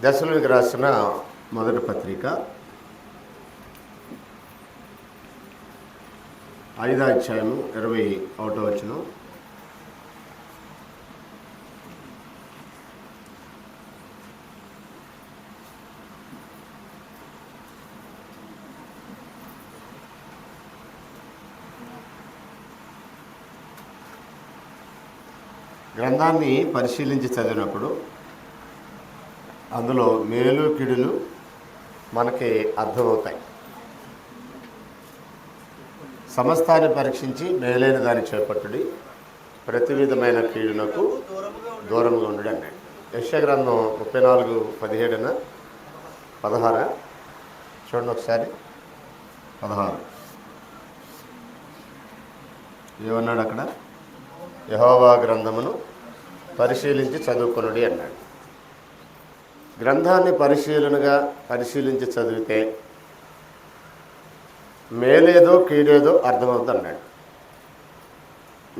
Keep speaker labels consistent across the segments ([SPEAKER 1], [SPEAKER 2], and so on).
[SPEAKER 1] దశలోనికి రాసిన మొదటి పత్రిక 5వ అధ్యాయము 21వ వచనం. గ్రంథాన్ని పరిశీలించి చదివినప్పుడు అందులో మేలు కీడులు మనకి అర్థమవుతాయి. సమస్తాన్ని పరీక్షించి మేలైన దాన్ని చేపట్టుడి, ప్రతి విధమైన కీడులకు దూరంగా ఉండడు అన్నాడు. యెషయా గ్రంథం 34:17 16 చూడండి ఒకసారి. 16 ఏమన్నాడు అక్కడ? యెహోవా గ్రంథమును పరిశీలించి చదువుకొనుడి అన్నాడు. గ్రంథాన్ని పరిశీలించి చదివితే మేలేదో కీడేదో అర్థమవుతుంది అన్నాడు.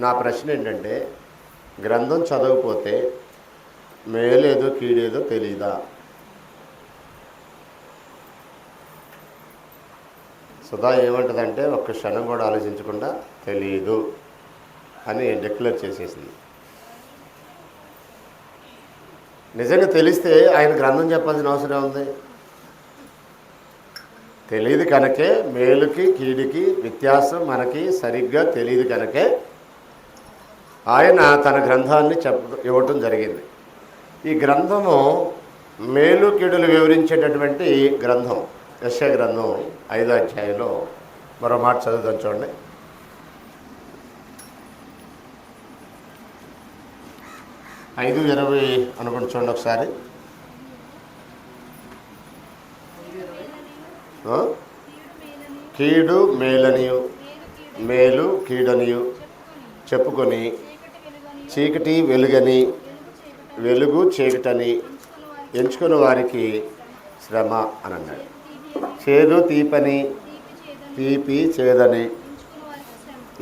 [SPEAKER 1] నా ప్రశ్న ఏంటంటే, గ్రంథం చదవకపోతే మేలేదో కీడేదో తెలీదా? సుధా ఏమంటుందంటే, ఒక్క క్షణం కూడా ఆలోచించకుండా తెలీదు అని డిక్లేర్ చేసేసింది. నిజంగా తెలిస్తే ఆయన గ్రంథం చెప్పాల్సిన అవసరం ఉంది. తెలియదు కనుకే, మేలుకి కీడుకి వ్యత్యాసం మనకి సరిగ్గా తెలియదు కనుకే ఆయన తన గ్రంథాన్ని ఇవ్వటం జరిగింది. ఈ గ్రంథము మేలు కీడులు వివరించేటటువంటి గ్రంథం. యెషయా గ్రంథం 5వ అధ్యాయంలో మరో మాట చదువుదాం చూడండి. 5:20 అనుకుంటు చూడండి ఒకసారి. కీడు మేలనియు మేలు కీడనియు చెప్పుకొని చీకటి వెలుగని వెలుగు చీకటని ఎంచుకున్న వారికి శ్రమ అని అన్నాడు. చేదు తీపని తీపి చేదని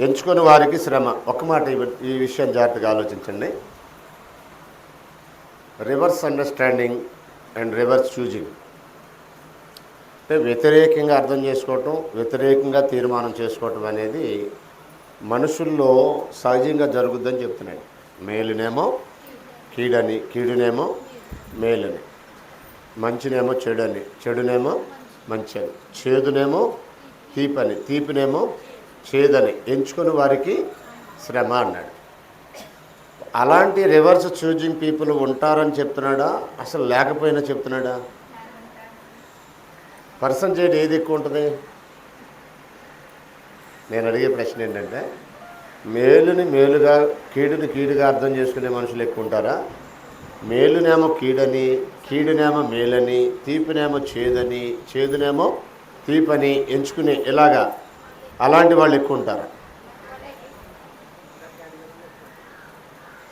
[SPEAKER 1] ఎంచుకున్న వారికి శ్రమ. ఒక మాట ఈ విషయం జాగ్రత్తగా ఆలోచించండి. Reverse understanding and reverse choosing అంటే వ్యతిరేకంగా అర్థం చేసుకోవటం, వ్యతిరేకంగా తీర్మానం చేసుకోవటం అనేది మనుషుల్లో సహజంగా జరుగుద్దని చెప్తున్నాడు. మేలునేమో కీడని, కీడునేమో మేలని, మంచినేమో చెడని, చెడునేమో మంచని, చేదునేమో తీపని, తీపినేమో చేదని ఎంచుకుని వారికి శ్రమ అన్నాడు. అలాంటి రివర్స్ చూజింగ్ పీపుల్ ఉంటారని చెప్తున్నాడా, అసలు లేకపోయినా చెప్తున్నాడా? పర్సంటేజ్ ఏది ఎక్కువ ఉంటుంది? నేను అడిగే ప్రశ్న ఏంటంటే, మేలుని మేలుగా కీడుని కీడుగా అర్థం చేసుకునే మనుషులు ఎక్కువ ఉంటారా? మేలునేమో కీడని, కీడునేమో మేలని, తీపినేమో చేదని, చేదునేమో తీపని ఎంచుకునే ఇలాగా అలాంటి వాళ్ళు ఎక్కువ ఉంటారా?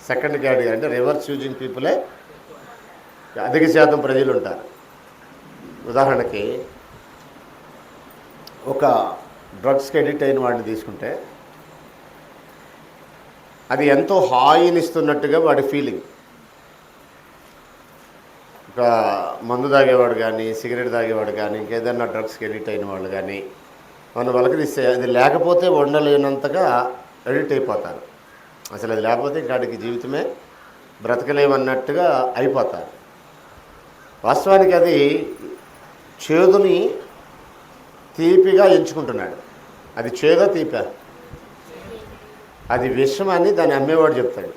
[SPEAKER 1] సెకండ్ కేటగిరీ అంటే రివర్స్ యూజింగ్ పీపులే అధిక శాతం ప్రజలు ఉంటారు. ఉదాహరణకి ఒక డ్రగ్స్కి అడిక్ట్ అయిన వాడిని తీసుకుంటే అది ఎంతో హాయినిస్తున్నట్టుగా వాడి ఫీలింగ్. ఒక మందు తాగేవాడు కానీ, సిగరెట్ తాగేవాడు కానీ, ఇంకేదన్నా డ్రగ్స్కి అడిక్ట్ అయిన వాళ్ళు కానీ మనం వలకరిస్తే అది లేకపోతే ఉండలేనంతగా అడిక్ట్ అయిపోతారు. అసలు అది లేకపోతే ఇంకాడికి జీవితమే బ్రతకలేమన్నట్టుగా అయిపోతారు. వాస్తవానికి అది చేదుని తీపిగా ఎంచుకుంటున్నాడు. అది చేదో తీపా, అది విషం అని దాన్ని అమ్మేవాడు చెప్తాడు.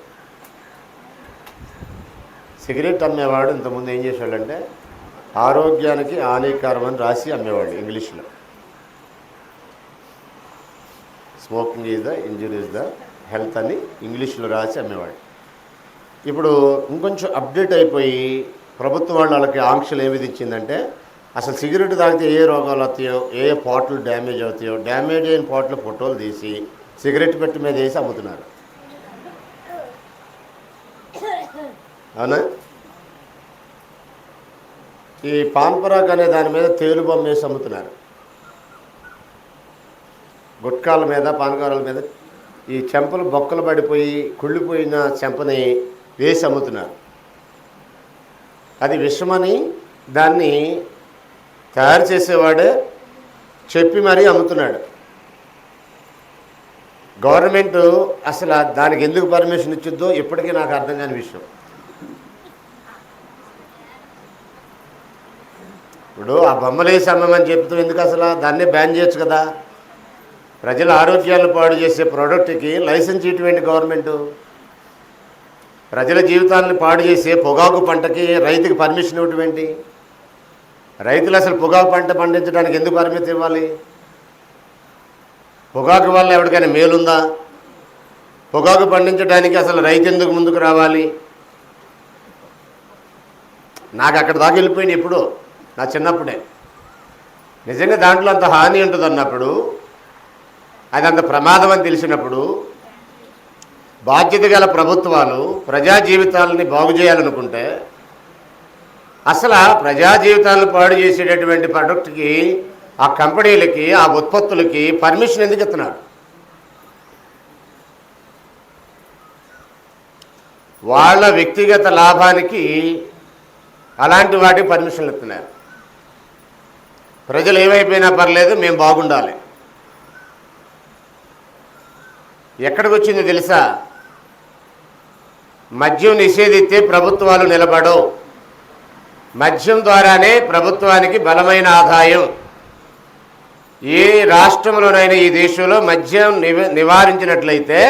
[SPEAKER 1] సిగరెట్ అమ్మేవాడు ఇంతకుముందు ఏం చేసేవాళ్ళంటే ఆరోగ్యానికి హానికరం అని రాసి అమ్మేవాడు ఇంగ్లీష్లో. Smoking is the injuries the health అని ఇంగ్లీష్లో రాసి అమ్మేవాడు. ఇప్పుడు ఇంకొంచెం అప్డేట్ అయిపోయి ప్రభుత్వం వాళ్ళకి ఆంక్షలు ఏమి విధించిందంటే, అసలు సిగరెట్ తాగితే ఏ రోగాలు వస్తాయో, ఏ పాటలు డ్యామేజ్ అవుతాయో, డ్యామేజ్ అయిన పాటలు ఫోటోలు తీసి సిగరెట్ పెట్టి మీద వేసి అమ్ముతున్నారు. అవునా? ఈ పాన్పరాగ్ అనే దాని మీద తేలు బొమ్మ వేసి అమ్ముతున్నారు. గుట్కాల మీద, పానకాల మీద ఈ చెంపలు బొక్కలు పడిపోయి కుళ్ళిపోయిన చెంపని వేసి అమ్ముతున్నారు. అది విషమని దాన్ని తయారు చేసేవాడే చెప్పి మరీ అమ్ముతున్నాడు. గవర్నమెంట్ అసలు దానికి ఎందుకు పర్మిషన్ ఇచ్చిద్దో ఇప్పటికీ నాకు అర్థం కాని విషయం. ఇప్పుడు ఆ బొమ్మలేసి అమ్మమని చెప్తూ ఎందుకు అసలు దాన్నే బ్యాన్ చేయొచ్చు కదా. ప్రజల ఆరోగ్యాలను పాడు చేసే ప్రోడక్ట్కి లైసెన్స్ ఇటువంటి గవర్నమెంటు, ప్రజల జీవితాలను పాడు చేసే పొగాకు పంటకి రైతుకి పర్మిషన్ ఇవ్వటువంటి, రైతులు అసలు పొగాకు పంట పండించడానికి ఎందుకు పర్మిషన్ ఇవ్వాలి? పొగాకు వల్ల ఎవరికైనా మేలుందా? పొగాకు పండించడానికి అసలు రైతు ఎందుకు ముందుకు రావాలి? నాకు అక్కడ దాకా వెళ్ళిపోయింది ఎప్పుడు, నా చిన్నప్పుడే. నిజంగా దాంట్లో అంత హాని ఉంటుంది అన్నప్పుడు, అది అంత ప్రమాదం అని తెలిసినప్పుడు, బాధ్యత గల ప్రభుత్వాలు ప్రజా జీవితాలని బాగు చేయాలనుకుంటే అసలు ఆ ప్రజా జీవితాలను పాడు చేసేటటువంటి ప్రొడక్ట్కి, ఆ కంపెనీలకి, ఆ ఉత్పత్తులకి పర్మిషన్ ఎందుకు ఇస్తున్నారు? వాళ్ళ వ్యక్తిగత లాభానికి అలాంటి వాటికి పర్మిషన్లు ఇస్తున్నారు. ప్రజలు ఏమైపోయినా పర్లేదు, మేము బాగుండాలి. ఎక్కడికి వచ్చిందో తెలుసా? మద్యం నిషేధిస్తే ప్రభుత్వాలు నిలబడవు, మద్యం ద్వారానే ప్రభుత్వానికి బలమైన ఆదాయం. ఏ రాష్ట్రంలోనైనా ఈ దేశంలో మద్యం నివారించినట్లయితే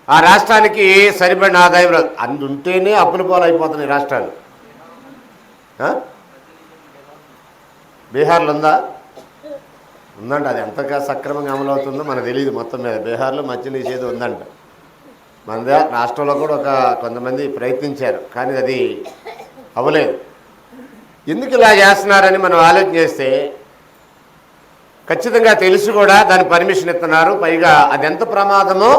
[SPEAKER 1] ఆ రాష్ట్రానికి సరిపడిన ఆదాయం రాదు. అందుంటేనే అప్పుల పాలైపోతున్నాయి రాష్ట్రాలు. బీహార్లో ఉందంట, అది ఎంతగా సక్రమంగా అమలు అవుతుందో మనకు తెలియదు. మొత్తం మీద బీహార్లో మద్యం నిషేధం ఉందంట. మన రాష్ట్రంలో కూడా కొంతమంది ప్రయత్నించారు, కానీ అది అవ్వలేదు. ఎందుకు ఇలా చేస్తున్నారని మనం ఆలోచన చేస్తే ఖచ్చితంగా తెలిసి కూడా దాని పర్మిషన్ ఇస్తున్నారు. పైగా అది ఎంత ప్రమాదమో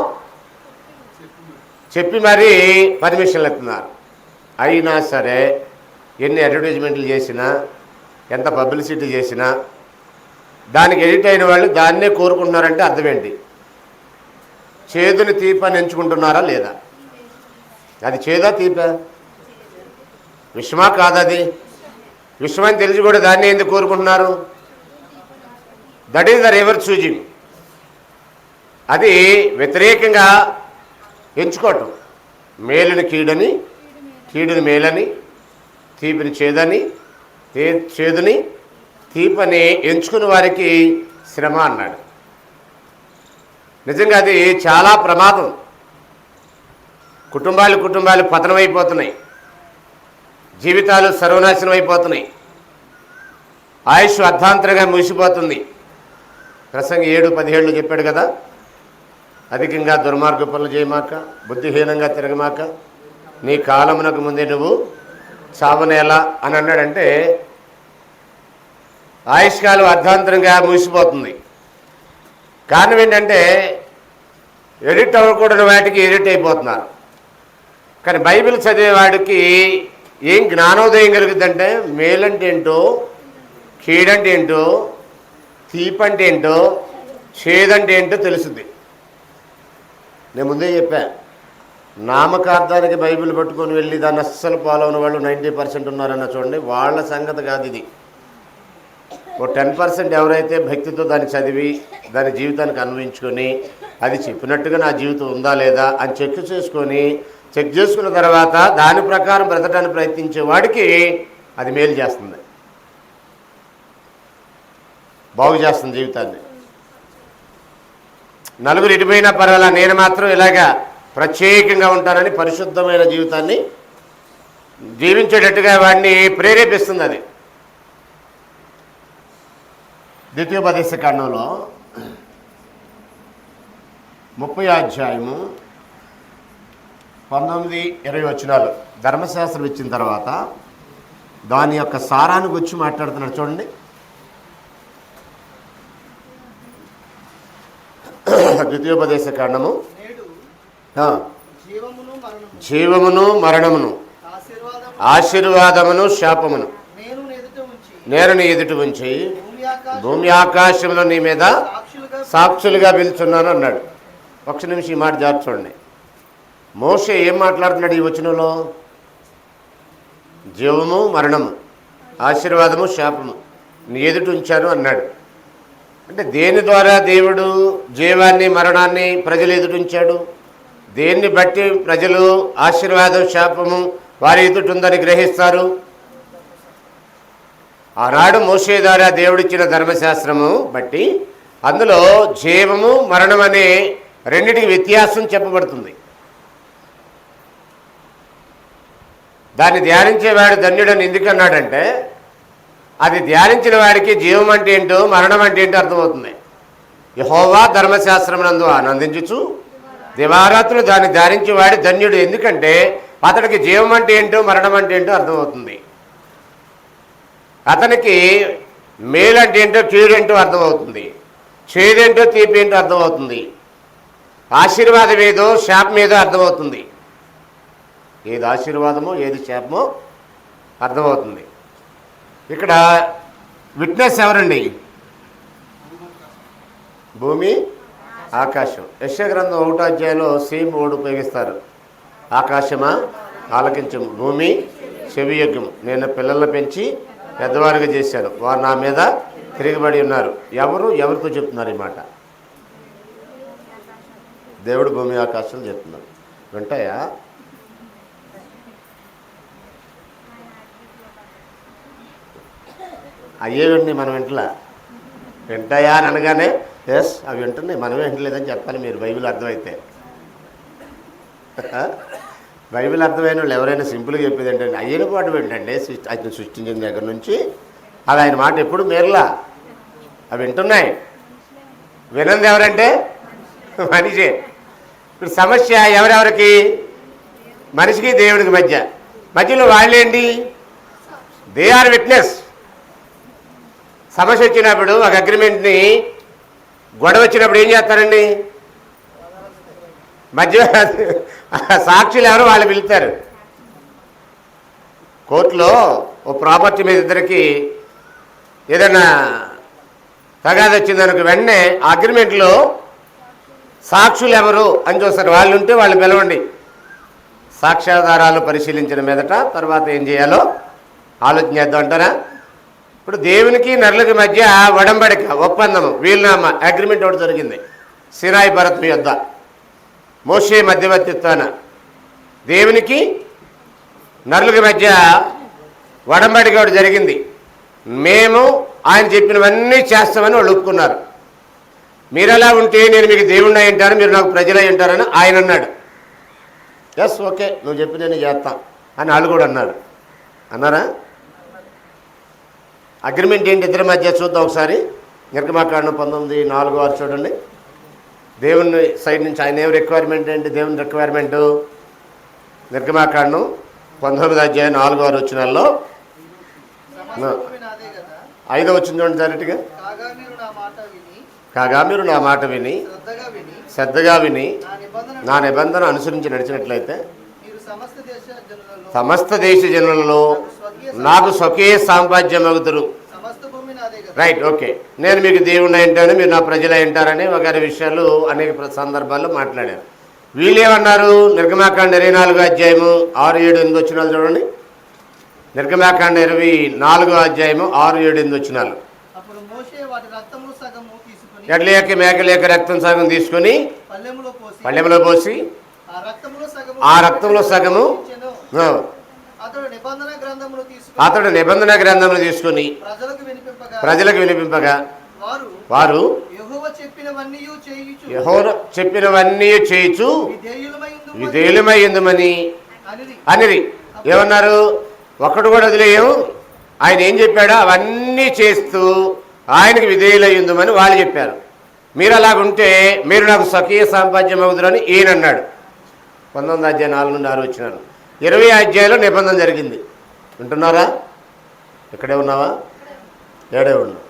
[SPEAKER 1] చెప్పి మరీ పర్మిషన్లు ఇస్తున్నారు. అయినా సరే ఎన్ని అడ్వర్టైజ్మెంట్లు చేసినా, ఎంత పబ్లిసిటీ చేసినా దానికి ఎడిట్ అయిన వాళ్ళు దాన్నే కోరుకుంటున్నారంటే అర్థం ఏంటి? చేదుని తీపని ఎంచుకుంటున్నారా లేదా? అది చేదా తీపా? విషమా కాదది? విషమని తెలిసి కూడా దాన్ని ఎందుకు కోరుకుంటున్నారు? That is the river choosing. అది వ్యతిరేకంగా ఎంచుకోవటం. మేలుని కీడని, కీడుని మేలని, తీపిని చేదని, చేదుని తీపని ఎంచుకున్న వారికి శ్రమ అన్నాడు. నిజంగా అది చాలా ప్రమాదం. కుటుంబాలు పతనమైపోతున్నాయి, జీవితాలు సర్వనాశనం అయిపోతున్నాయి, ఆయుష్ అర్ధాంతరంగా ముగిసిపోతుంది. ప్రసంగి 7:17 చెప్పాడు కదా, అధికంగా దుర్మార్గ పనులు చేయమాక, బుద్ధిహీనంగా తిరగమాక, నీ కాలమునకు ముందే నువ్వు చావనేలా అని అన్నాడంటే ఆయుష్కాలం అర్ధాంతరంగా ముగిసిపోతుంది. కారణం ఏంటంటే ఎడిట్ అవ్వకూడని వాటికి ఎడిట్ అయిపోతున్నారు. కానీ బైబిల్ చదివేవాడికి ఏం జ్ఞానోదయం కలుగుతుందంటే మేలంటే ఏంటో, కీడంటే ఏంటో, తీపంటే ఏంటో, చేదంటే ఏంటో తెలుస్తుంది. నేను ముందే చెప్పా, నామకార్థానికి బైబిల్ పట్టుకొని వెళ్ళి దాన్ని అస్సలు ఫాలో అయిన వాళ్ళు 90% ఉన్నారన్న చూడండి. వాళ్ళ సంగతి కాదు ఇది. ఓ 10% ఎవరైతే భక్తితో దాన్ని చదివి దాని జీవితానికి అన్వయించుకొని అది చెప్పినట్టుగా నా జీవితం ఉందా లేదా అని చెక్ చేసుకున్న తర్వాత దాని ప్రకారం బ్రతకడానికి ప్రయత్నించే వాడికి అది మేలు చేస్తుంది, బాగు చేస్తుంది జీవితాన్ని. నలుగురు ఇటుపోయినా పర్వాలా, నేను మాత్రం ఇలాగా ప్రత్యేకంగా ఉంటానని పరిశుద్ధమైన జీవితాన్ని జీవించేటట్టుగా వాడిని ప్రేరేపిస్తుంది. అది ద్వితీయోపదేశ కాండంలో 30వ అధ్యాయము 19-20 వచనాలు ధర్మశాస్త్రం ఇచ్చిన తర్వాత దాని యొక్క సారాన్ని గురించి మాట్లాడుతున్నాడు చూడండి. ద్వితీయోపదేశ కాండము జీవమును మరణమును, ఆశీర్వాదమును శాపమును నేను నీ ఎదుట ఉంచి భూమి ఆకాశంలో నీ మీద సాక్షులుగా పిలుచున్నాను అన్నాడు. ఒక్క నిమిషం ఈ మాట జాగ్రత్త చూడండి. మోషే ఏం మాట్లాడుతున్నాడు ఈ వచనంలో? జీవము మరణము, ఆశీర్వాదము శాపము నీ ఎదుట ఉంచాను అన్నాడు. అంటే దేని ద్వారా దేవుడు జీవాన్ని మరణాన్ని ప్రజలు ఎదుటించాడు? దేన్ని బట్టి ప్రజలు ఆశీర్వాదం శాపము వారి ఎదుట ఉందని గ్రహిస్తారు? ఆనాడు మోషే ద్వారా దేవుడిచ్చిన ధర్మశాస్త్రము బట్టి అందులో జీవము మరణం అనే రెండిటికి వ్యత్యాసం చెప్పబడుతుంది. దాన్ని ధ్యానించేవాడు ధన్యుడని ఎందుకన్నాడంటే అది ధ్యానించిన వాడికి జీవం అంటే ఏంటో మరణం అంటే ఏంటో అర్థమవుతుంది. యెహోవా ధర్మశాస్త్రమునందు ఆనందించుచు దివారాత్రులు దాన్ని ధ్యానించేవాడి ధన్యుడు. ఎందుకంటే అతడికి జీవం అంటే ఏంటో మరణం అంటే ఏంటో అర్థమవుతుంది. అతనికి మేలు అంటే ఏంటో కీడు ఏంటో అర్థమవుతుంది. చేదేంటో తీపి ఏంటో అర్థమవుతుంది. ఆశీర్వాదం ఏదో శాపం ఏదో అర్థమవుతుంది. ఏది ఆశీర్వాదమో ఏది శాపమో అర్థమవుతుంది. ఇక్కడ విట్నెస్ ఎవరండి? భూమి ఆకాశం. యెషయా గ్రంథం 1వ అధ్యాయంలో సేమ్ వర్డ్ ఉపయోగిస్తారు. ఆకాశమా ఆలకించము, భూమి చెవియొగ్గము. నేను పిల్లలను పెంచి పెద్దవారిగా చేశాను, వారు నా మీద తిరిగిబడి ఉన్నారు. ఎవరితో చెప్తున్నారు ఈ మాట? దేవుడు భూమి ఆకాశం చెప్తున్నారు. వింటాయా? అయ్యేవండి మనం ఇంట్లో వింటాయా అని అనగానే ఎస్ అవి వింటున్నాయి, మనమే వింటలేదని చెప్పాలి మీరు. బైబిల్ అర్థమైతే బైబిల్ అర్థమైన వాళ్ళు ఎవరైనా సింపుల్గా చెప్పేది ఏంటంటే అయ్యన పాటు ఏంటంటే ఆయన సృష్టించిన దగ్గర నుంచి అది ఆయన మాట ఎప్పుడు మేరలా. అవి వింటున్నాయి. వినంది ఎవరంటే మనిషే. ఇప్పుడు సమస్య ఎవరెవరికి? మనిషికి దేవుడికి మధ్యలో వాళ్ళేంటి? They are witness. సమస్య వచ్చినప్పుడు ఒక అగ్రిమెంట్ని గొడవ వచ్చినప్పుడు ఏం చేస్తారండి? మధ్య సాక్షులు ఎవరు వాళ్ళు పిలుస్తారు. కోర్టులో ఓ ప్రాపర్టీ మీద ఇద్దరికి ఏదైనా తగాదు వచ్చిందనుకో వెంటనే ఆ అగ్రిమెంట్లో సాక్షులు ఎవరు అని చూస్తారు. వాళ్ళు ఉంటే వాళ్ళు పిలవండి. సాక్ష్యాధారాలు పరిశీలించిన మీదట తర్వాత ఏం చేయాలో ఆలోచన చేద్దాం అంటారా? ఇప్పుడు దేవునికి నరులకి మధ్య ఒడంబడిక ఒప్పందము వీలునామా అగ్రిమెంట్ ఒకటి జరిగింది సినాయి పర్వతం యొద్ద మోషే మధ్యవర్తిత్వాన. దేవునికి నరులకి మధ్య ఒడంబడిక ఒకటి జరిగింది. మేము ఆయన చెప్పినవన్నీ చేస్తామని వాళ్ళు ఒప్పుకున్నారు. మీరు ఎలా ఉంటే నేను మీకు దేవుణ్ణి అయి ఉంటాను, మీరు నాకు ప్రజలై ఉంటారని ఆయన అన్నాడు. ఎస్ ఓకే నువ్వు చెప్పి నేను చేస్తాం అని వాళ్ళు కూడా అన్నారు. అన్నారా? అగ్రిమెంట్ ఏంటి ఇద్దరి మధ్య చూద్దాం ఒకసారి. నిర్గమాకాండం 19:4 చూడండి. దేవుని సైడ్ నుంచి ఆయన ఏం రిక్వైర్మెంట్ ఏంటి? దేవుని రిక్వైర్మెంటు నిర్గమాకాండం 19:4 వచనాల్లో 5వ వచనం చూడండి డైరెక్ట్గా. కాగా మీరు నా మాట విని శ్రద్ధగా విని నా నిబంధన అనుసరించి నడిచినట్లయితే సమస్త దేశ జనులలో నాకు స్వకీయ సామ్రాజ్యం అవుతారు. Right okay. నేను మీకు దేవుణ్ణి అయింటాను, మీరు నా ప్రజలు అయింటారని వగైరే విషయాలు అనేక సందర్భాల్లో మాట్లాడారు. వీళ్ళేమన్నారు? నిర్గమాకాండ 24వ అధ్యాయము 6, 7, 8 వచనాలు చూడండి. నిర్గమాకాండ 24వ అధ్యాయము 6, 7, 8 వచనాలు. ఎడ్లేక మేకలేక రక్తం సగం తీసుకొని పళ్ళెంలో పోసి ఆ రక్తంలో సగము అతడు నిబంధన గ్రంథమును తీసుకొని ప్రజలకు వినిపింపగా వారు యెహోవా చెప్పినవన్నీ చేయుచు విధేయులమై ఉందుమని అనిరి. ఏమన్నారు? ఒక్కడు కూడా వదిలేయం. ఆయన ఏం చెప్పాడో అవన్నీ చేస్తూ ఆయనకి విధేయులై ఉందుమని వాళ్ళు చెప్పారు. మీరు అలాగుంటే మీరు నాకు స్వకీయ సామ్రాజ్యం అవుదురని ఈయన అన్నాడు. 19వ అధ్యాయం 4 నుండి 6 వచనాలు. 20వ అధ్యాయంలో నిబంధన జరిగింది. వింటున్నారా? ఇక్కడే ఉన్నావా? ఏడే ఉన్నావు.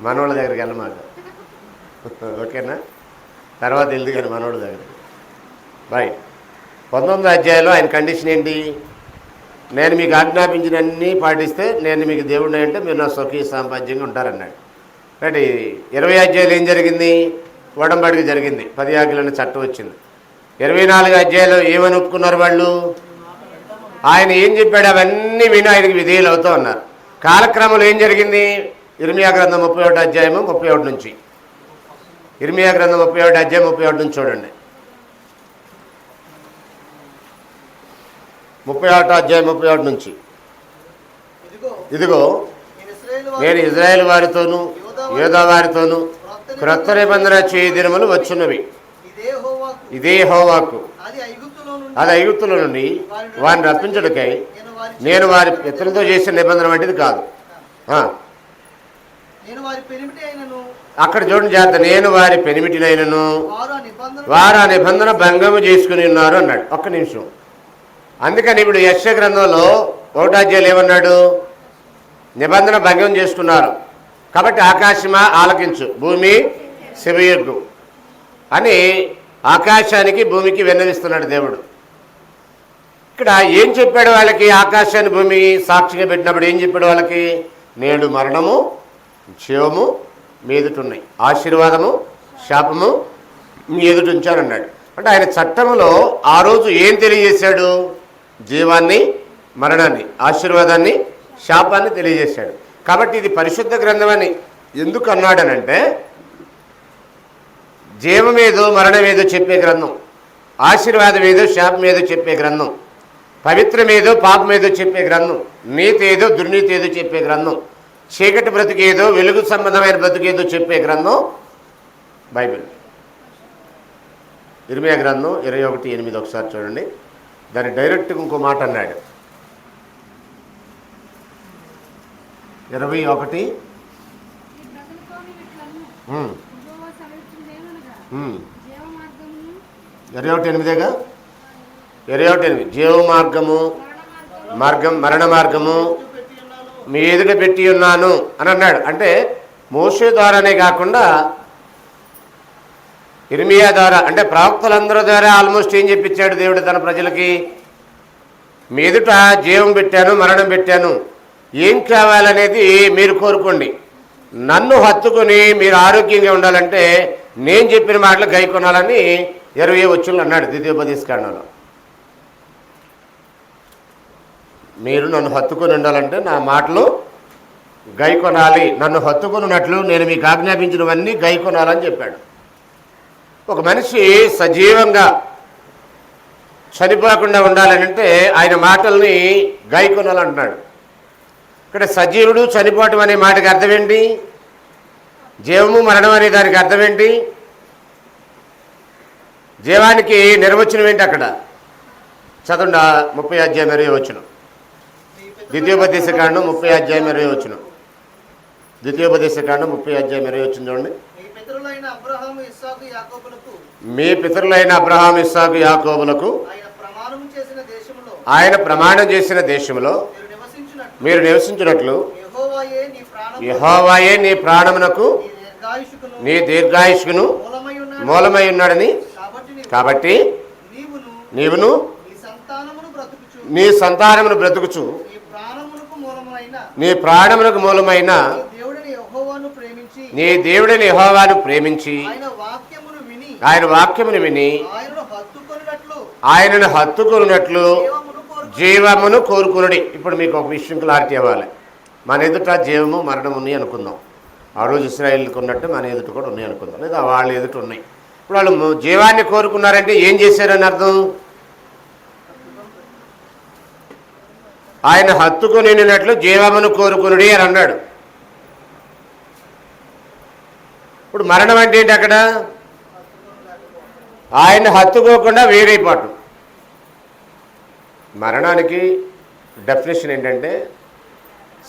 [SPEAKER 1] మనోళ్ళ దగ్గరికి వెళ్ళమాట ఓకేనా? తర్వాత వెళ్దు కానీ మనోళ్ళ దగ్గరికి. రైట్. 19వ అధ్యాయంలో ఆయన కండిషన్ ఏంటి? నేను మీకు ఆజ్ఞాపించినన్నీ పాటిస్తే నేను మీకు దేవుడిని అంటే మీరు నా స్వకీయ సామ్రాజ్యంగా ఉంటారన్నాడు. రైట్. 20వ అధ్యాయంలో ఏం జరిగింది? ఒడంబడిక జరిగింది. 10 ఆజ్ఞల చట్టం వచ్చింది. 24వ అధ్యాయంలో ఏమని ఒప్పుకున్నారు వాళ్ళు? ఆయన ఏం చెప్పాడు అవన్నీ విని ఆయనకి విధేయులు అవుతూ ఉన్నారు. కాలక్రమంలో ఏం జరిగింది? ఇర్మియా గ్రంథం 31 అధ్యాయము 31 నుంచి, ఇర్మియా గ్రంథం 31 అధ్యాయం 31 నుంచి చూడండి. 31 అధ్యాయం 31 నుంచి. ఇదిగో నేను ఇజ్రాయేల్ వారితోనూ యూదా వారితోనూ క్రొత్త నిబంధన చేయ దినములు వచ్చున్నవి. ఇదే యెహోవాకు, అది ఐగుప్తులో నుండి వారిని రప్పించుటకై నేను వారి పితరులతో చేసిన నిబంధన వంటిది కాదు. అక్కడ చూడండి జాగ్రత్త, నేను వారి పెనిమిటినైనను వారు ఆ నిబంధన భంగము చేసుకుని ఉన్నారు అన్నాడు. ఒక్క నిమిషం. అందుకని ఇప్పుడు యెషయా గ్రంథంలో 1వ అధ్యాయం ఏమన్నాడు? నిబంధన భంగం చేసుకున్నారు కాబట్టి ఆకాశమా ఆలకించు, భూమి సెవియొగ్గు అని ఆకాశానికి భూమికి విన్నవిస్తున్నాడు దేవుడు. ఇక్కడ ఏం చెప్పాడు వాళ్ళకి? ఆకాశాన్ని భూమి సాక్షిగా పెట్టినప్పుడు ఏం చెప్పాడు వాళ్ళకి? నేడు మరణము జీవము మీ ఎదుటున్నాయి, ఆశీర్వాదము శాపము మీ ఎదుట ఉంచారన్నాడు. అంటే ఆయన చట్టములో ఆ రోజు ఏం తెలియజేశాడు? జీవాన్ని, మరణాన్ని, ఆశీర్వాదాన్ని, శాపాన్ని తెలియజేశాడు. కాబట్టి ఇది పరిశుద్ధ గ్రంథం అని ఎందుకు అన్నాడనంటే, జీవమేదో మరణమేదో చెప్పే గ్రంథం, ఆశీర్వాదం ఏదో శాపం ఏదో చెప్పే గ్రంథం, పవిత్రమేదో పాపమేదో చెప్పే గ్రంథం, నీతి ఏదో దుర్నీతి ఏదో చెప్పే గ్రంథం, చీకటి బ్రతికేదో వెలుగు సంబంధమైన బ్రతికేదో చెప్పే గ్రంథం బైబిల్. ఇర్మియా గ్రంథం 21:8 ఒకసారి చూడండి. దాన్ని డైరెక్ట్గా ఇంకో మాట అన్నాడు. 21 21:8గా 21:8 జీవ మార్గము మరణ మార్గము మీ ఎదుట పెట్టి ఉన్నాను అని అన్నాడు. అంటే మోషే ద్వారానే కాకుండా ఇర్మియా ద్వారా, అంటే ప్రవక్తలందరి ద్వారా ఆల్మోస్ట్ ఏం చెప్పించాడు దేవుడు తన ప్రజలకి? మీ ఎదుట జీవం పెట్టాను, మరణం పెట్టాను, ఏం కావాలనేది మీరు కోరుకోండి. నన్ను హత్తుకొని మీరు ఆరోగ్యంగా ఉండాలంటే నేను చెప్పిన మాటలు గైకొనాలని 20 వచనంలో అన్నాడు ద్వితీయోపదేశకాండంలో. మీరు నన్ను హత్తుకొని ఉండాలంటే నా మాటలు గైకొనాలి, నన్ను హత్తుకొనున్నట్లు నేను మీకు ఆజ్ఞాపించినవన్నీ గైకొనాలని చెప్పాడు. ఒక మనిషి సజీవంగా చనిపోకుండా ఉండాలంటే ఆయన మాటల్ని గైకొనాలంటున్నాడు. ఇక్కడ సజీవుడు చనిపోవటం అనే మాటకి అర్థం ఏంటి? జీవము మరణం అనే దానికి అర్థం ఏంటి? జీవానికి నిర్వచనం ఏంటి అక్కడ? చదవండి 30 అధ్యాయం 20 వచనం. ద్వితీయోపదేశకాండం 30 అధ్యాయం 20 వచనం. ద్వితీయోపదేశకాండం 30 అధ్యాయం 20 వచనం చూడండి. మీ పితరులైన అబ్రహాము ఇస్సాకు యాకోబులకు ఆయన ప్రమాణం చేసిన దేశంలో మీరు నివసించినట్లు యెహోవాయే నీ ప్రాణమునకు నీ దీర్ఘాయుష్కును మూలమై ఉన్నాడని, కాబట్టి నీవును నీ సంతానమును బ్రతుకుచు నీ ప్రాణమునకు మూలమైన నీ దేవుడిని యెహోవాను ప్రేమించి ఆయన వాక్యమును విని ఆయనను హత్తుకొనున్నట్లు జీవమును కోరుకునుడి. ఇప్పుడు మీకు ఒక విషయం క్లారిటీ ఇవ్వాలి. మన ఎదుట జీవము మరణం ఉన్నాయి అనుకుందాం. ఆ రోజు ఇశ్రాయేలుకు ఉన్నట్టు మన ఎదుట కూడా ఉన్నాయి అనుకుందాం, లేదా వాళ్ళ ఎదుట ఉన్నాయి. ఇప్పుడు వాళ్ళు జీవాన్ని కోరుకున్నారంటే ఏం చేశారని అర్థం? ఆయన హత్తుకొనినట్లు జీవమును కోరుకునుడి అని అన్నాడు. ఇప్పుడు మరణం అంటే ఏంటి? అక్కడ ఆయన హత్తుకోకుండా వేరైపోవటం. మరణానికి డెఫినేషన్ ఏంటంటే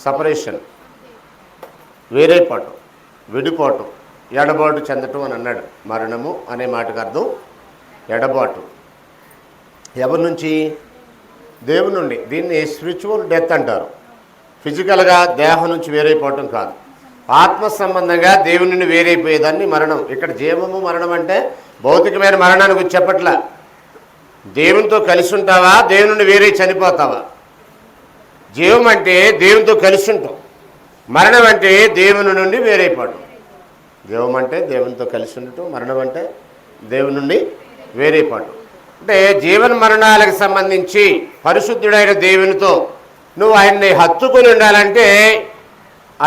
[SPEAKER 1] సపరేషన్, వేరైపోవటం, విడిపోవటం, ఎడబాటు చెందటం అని అన్నాడు. మరణము అనే మాటకు అర్థం ఎడబాటు. ఎవరి నుంచి? దేవుని నుండి. దీన్ని స్పిరిచువల్ డెత్ అంటారు. ఫిజికల్గా దేహం నుంచి వేరైపోవటం కాదు, ఆత్మ సంబంధంగా దేవుని నుండి వేరైపోయేదాన్ని మరణం. ఇక్కడ జీవము మరణం అంటే భౌతికమైన మరణానికి చెప్పట్లా. దేవునితో కలిసి ఉంటావా, దేవుని నుండి వేరే చనిపోతావా? జీవం అంటే దేవునితో కలిసి ఉంటాం, మరణం అంటే దేవుని నుండి వేరైపోవటం. జీవం అంటే దేవునితో కలిసి ఉండటం, మరణం అంటే దేవుని నుండి వేరైపోవటం. అంటే జీవన మరణాలకు సంబంధించి పరిశుద్ధుడైన దేవునితో నువ్వు ఆయన్ని హత్తుకొని ఉండాలంటే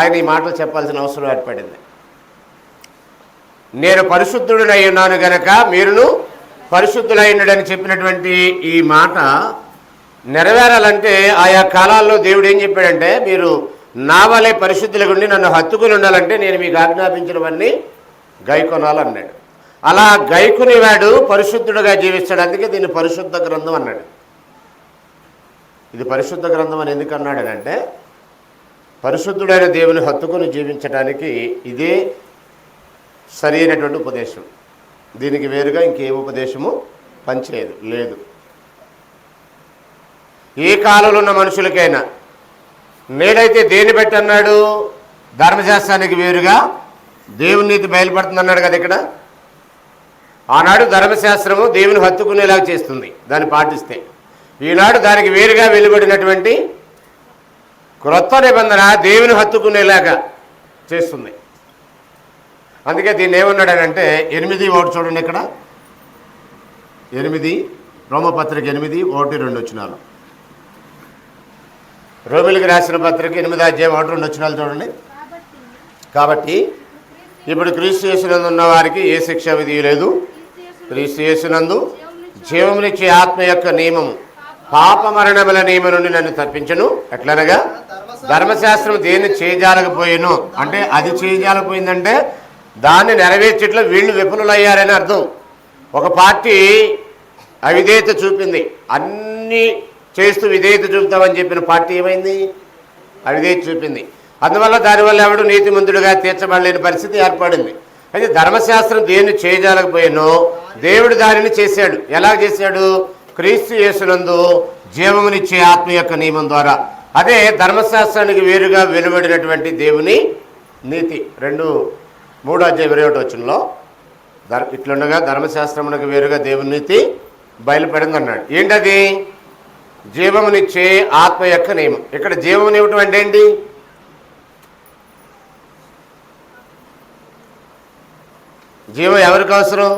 [SPEAKER 1] ఆయన ఈ మాటలు చెప్పాల్సిన అవసరం ఏర్పడింది. నేను పరిశుద్ధుడనై ఉన్నాను గనక మీరును పరిశుద్ధులైనడని చెప్పినటువంటి ఈ మాట నెరవేరాలంటే ఆయా కాలాల్లో దేవుడు ఏం చెప్పాడంటే, మీరు నా వలే పరిశుద్ధులుగా ఉండి నన్ను హత్తుకుని ఉండాలంటే నేను మీకు ఆజ్ఞాపించినవన్నీ గైకొనాలన్నాడు. అలా గైకునేవాడు పరిశుద్ధుడుగా జీవిస్తాడు. అందుకే దీన్ని పరిశుద్ధ గ్రంథం అన్నాడు. ఇది పరిశుద్ధ గ్రంథం అని ఎందుకు అన్నాడనంటే, పరిశుద్ధుడైన దేవుని హత్తుకుని జీవించడానికి ఇదే సరి అయినటువంటి ఉపదేశం. దీనికి వేరుగా ఇంకే ఉపదేశము పనిచేయదు, లేదు. ఏ కాలంలో ఉన్న మనుషులకైనా నేడైతే దేన్ని బట్టి అన్నాడు, ధర్మశాస్త్రానికి వేరుగా దేవుని నీతి బయలుపడుతుంది అన్నాడు కదా. ఇక్కడ ఆనాడు ధర్మశాస్త్రము దేవుని హత్తుకునేలాగా చేస్తుంది, దాన్ని పాటిస్తే. ఈనాడు దానికి వేరుగా వెలువడినటువంటి క్రొత్త నిబంధన దేవుని హత్తుకునేలాగా చేస్తుంది. అందుకే దీన్ని ఏమన్నాడనంటే 8:1 చూడండి. ఇక్కడ 8 రోమపత్రిక 8:1-2 రోమిలికి రాసిన పత్రిక 8:1-2 చూడండి. కాబట్టి ఇప్పుడు క్రీస్తు యేసునందు ఉన్న వారికి ఏ శిక్ష విధి లేదు. క్రీస్తు యేసునందు జీవమునిచ్చే ఆత్మ యొక్క నియమము పాప మరణముల నియమం నుండి నన్ను తప్పించను. ఎట్లనగా ధర్మశాస్త్రం దేన్ని చేయజాలకపోయాను అంటే, అది చేయజాలకపోయిందంటే దాన్ని నెరవేర్చేట్లో వీళ్ళు విఫలులయ్యారని అర్థం. ఒక పార్టీ అవిధేయత చూపింది, అన్నీ చేస్తూ విధేయత చూపుతామని చెప్పిన పార్టీ ఏమైంది, అవిధేయత చూపింది. అందువల్ల దానివల్ల ఎవడు నీతిమంతుడిగా తీర్చబడలేని పరిస్థితి ఏర్పడింది. అయితే ధర్మశాస్త్రం దేన్ని చేయజాలకపోయానో దేవుడు దానిని చేశాడు. ఎలా చేశాడు? క్రీస్తు యేసునందు జీవమునిచ్చే ఆత్మ యొక్క నియమం ద్వారా. అదే ధర్మశాస్త్రానికి వేరుగా వెలువడినటువంటి దేవుని నీతి. 3:21 ఇట్లుండగా ధర్మశాస్త్రమునకు వేరుగా దేవుని నీతి బయలుపడింది అన్నాడు. ఏంటది? జీవమునిచ్చే ఆత్మ యొక్క నియమం. ఇక్కడ జీవమునివ్వటం అంటే ఏంటి? జీవం ఎవరికి అవసరం?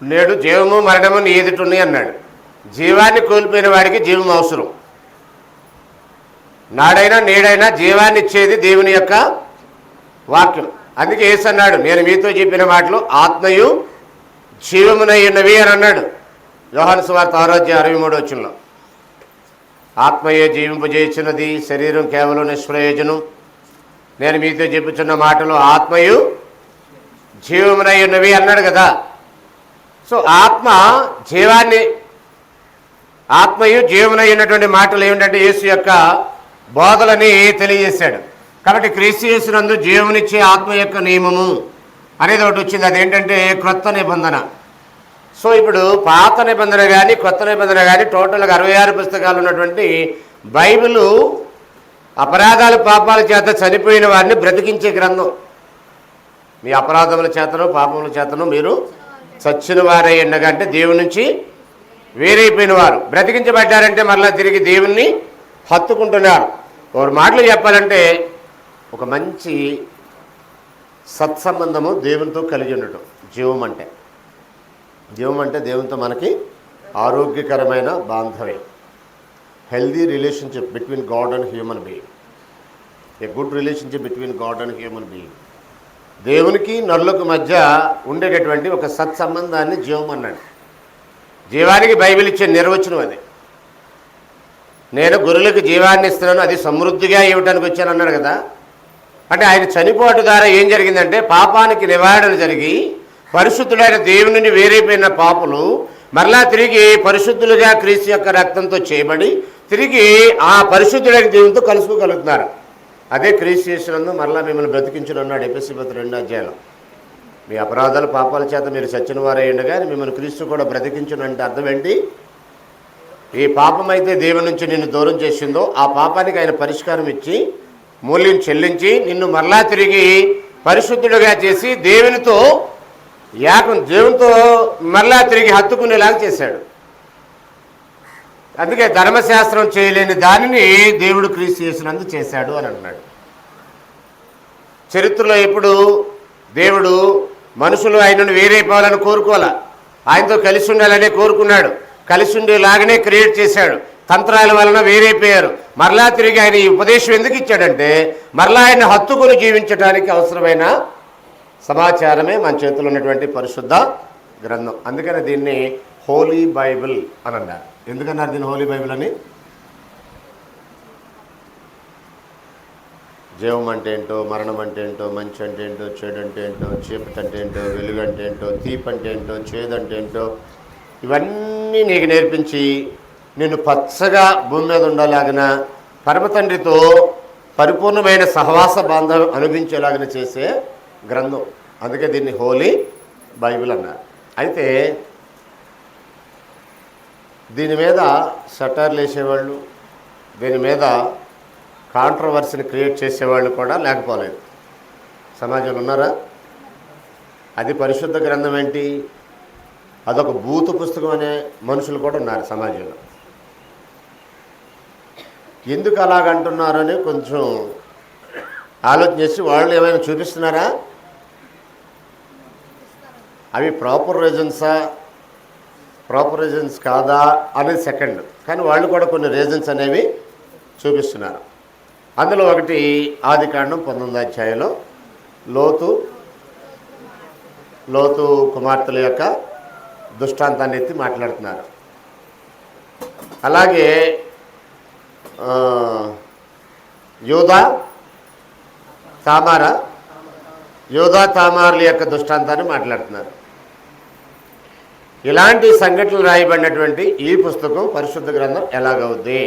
[SPEAKER 1] నేడు జీవము మరణము నీ ఎదుట ఉన్నాయి అన్నాడు. జీవాన్ని కోల్పోయిన వాడికి జీవం అవసరం. నాడైనా నేడైనా జీవాన్ని ఇచ్చేది దేవుని యొక్క వాక్యం. అందుకే యేసు అన్నాడు, నేను మీతో చెప్పిన మాటలు ఆత్మయు జీవమునై ఉన్నవి అని అన్నాడు. యోహాను సువార్త 6:63 ఆత్మయే జీవింపజేయుచున్నది, శరీరం కేవలం నిష్ప్రయోజనం. నేను మీతో చెప్పుచున్న మాటలు ఆత్మయు జీవమునై ఉన్నవి అన్నాడు కదా. సో ఆత్మయు జీవమునై ఉన్నటువంటి మాటలు ఏమిటంటే యేసు యొక్క బోధలని తెలియజేశాడు. కాబట్టి క్రీస్తు యేసునందు జీవమునిచ్చే ఆత్మ యొక్క నియమము అనేది ఒకటి వచ్చింది. అదేంటంటే క్రొత్త నిబంధన. సో ఇప్పుడు పాత నిబంధన కానీ కొత్త నిబంధన కానీ టోటల్గా 66 పుస్తకాలు ఉన్నటువంటి బైబిలు అపరాధాల పాపాల చేత చనిపోయిన వారిని బ్రతికించే గ్రంథం. మీ అపరాధముల చేతను పాపముల చేతను మీరు చచ్చిన వారై ఉండగా అంటే దేవుని నుంచి వేరైపోయిన వారు బ్రతికించబడ్డారంటే మరలా తిరిగి దేవుణ్ణి హత్తుకుంటున్నారు. ఒక మాటలు చెప్పాలంటే ఒక మంచి సత్సంబంధము దేవునితో కలిగి ఉండటం జీవం అంటే దేవునితో మనకి ఆరోగ్యకరమైన బాంధవ్యం, healthy relationship between God and human being, a good relationship between God and human being. దేవునికి నరులకు మధ్య ఉండేటటువంటి ఒక సత్సంబంధాన్ని జీవం అన్నాడు. జీవానికి బైబిల్ ఇచ్చే నిర్వచనం అది. నేను గొర్రెలకు జీవాన్ని ఇస్తున్నాను, అది సమృద్ధిగా ఇవ్వటానికి వచ్చాను అన్నాడు కదా. అంటే ఆయన చనిపోవటం ద్వారా ఏం జరిగిందంటే పాపానికి నివారణ జరిగి పరిశుద్ధుడైన దేవుని నుండి వేరైపోయిన పాపులు మరలా తిరిగి పరిశుద్ధులుగా క్రీస్తు యొక్క రక్తంతో చేయబడి తిరిగి ఆ పరిశుద్ధుడైన దేవునితో కలుసుకోగలుగుతున్నారు. అదే క్రీస్తు యేసునందు మరలా మిమ్మల్ని బ్రతికించున్నాడు. ఎఫెసీ 2 మీ అపరాధాలు పాపాల చేత మీరు చచ్చిన వారై ఉండగా మిమ్మల్ని క్రీస్తు కూడా బ్రతికించునంటే అర్థం ఏంటి? ఏ పాపం అయితే దేవుని నుంచి నిన్ను దూరం చేసిందో ఆ పాపానికి ఆయన పరిష్కారం ఇచ్చి మూల్యం చెల్లించి నిన్ను మరలా తిరిగి పరిశుద్ధుడిగా చేసి దేవునితో మరలా తిరిగి హత్తుకునేలాగా చేశాడు. అందుకే ధర్మశాస్త్రం చేయలేని దానిని దేవుడు క్రీస్తు యేసునందు చేశాడు అని అన్నాడు. చరిత్రలో ఎప్పుడు దేవుడు మనుషులు ఆయనను వేరైపోవాలని కోరుకోవాలా. ఆయనతో కలిసి ఉండాలనే కోరుకున్నాడు, కలిసి ఉండేలాగానే క్రియేట్ చేశాడు. తంత్రాల వలన వేరైపోయారు. మరలా తిరిగి ఆయన ఈ ఉపదేశం ఎందుకు ఇచ్చాడంటే మరలా ఆయన హత్తుకుని జీవించడానికి అవసరమైన సమాచారమే మన చేతిలో ఉన్నటువంటి పరిశుద్ధ గ్రంథం. అందుకని దీన్ని హోలీ బైబిల్ అని అన్నారు. ఎందుకన్నారు దీన్ని హోలీ బైబిల్ అని? జీవం అంటే ఏంటో, మరణం అంటే ఏంటో, మంచి అంటే ఏంటో, చెడు అంటే ఏంటో, చీకటి అంటే ఏంటో, వెలుగు అంటే ఏంటో, తీపి అంటే ఏంటో, చేదు అంటే ఏంటో, ఇవన్నీ నీకు నేర్పించి నిన్ను పచ్చగా భూమి మీద ఉండలాగిన పరమతండ్రితో పరిపూర్ణమైన సహవాస బాంధవం అనుభవించేలాగిన చేసే గ్రంథం. అందుకే దీన్ని హోలీ బైబిల్ అన్నారు. అయితే దీని మీద షట్టర్లు వేసేవాళ్ళు, దీని మీద కాంట్రవర్సీని క్రియేట్ చేసేవాళ్ళు కూడా లేకపోలేదు. సమాజంలో ఉన్నారా? అది పరిశుద్ధ గ్రంథం ఏంటి, అదొక భూత పుస్తకం అనే మనుషులు కూడా ఉన్నారు సమాజంలో. ఎందుకు అలాగంటున్నారని కొంచెం ఆలోచన చేసి వాళ్ళు ఏమైనా చూపిస్తున్నారా? అవి ప్రాపర్ రీజన్స్ కాదా అనేది సెకండ్. కానీ వాళ్ళు కూడా కొన్ని రీజన్స్ అనేవి చూపిస్తున్నారు. అందులో ఒకటి ఆదికాండం 19వ అధ్యాయంలో లోతు కుమార్తెల యొక్క దృష్టాంతాన్ని ఎత్తి మాట్లాడుతున్నారు. అలాగే యోధా తామారుల యొక్క దృష్టాంతాన్ని మాట్లాడుతున్నారు. ఇలాంటి సంఘటనలు రాయబడినటువంటి ఈ పుస్తకం పరిశుద్ధ గ్రంథం ఎలాగవుద్ది?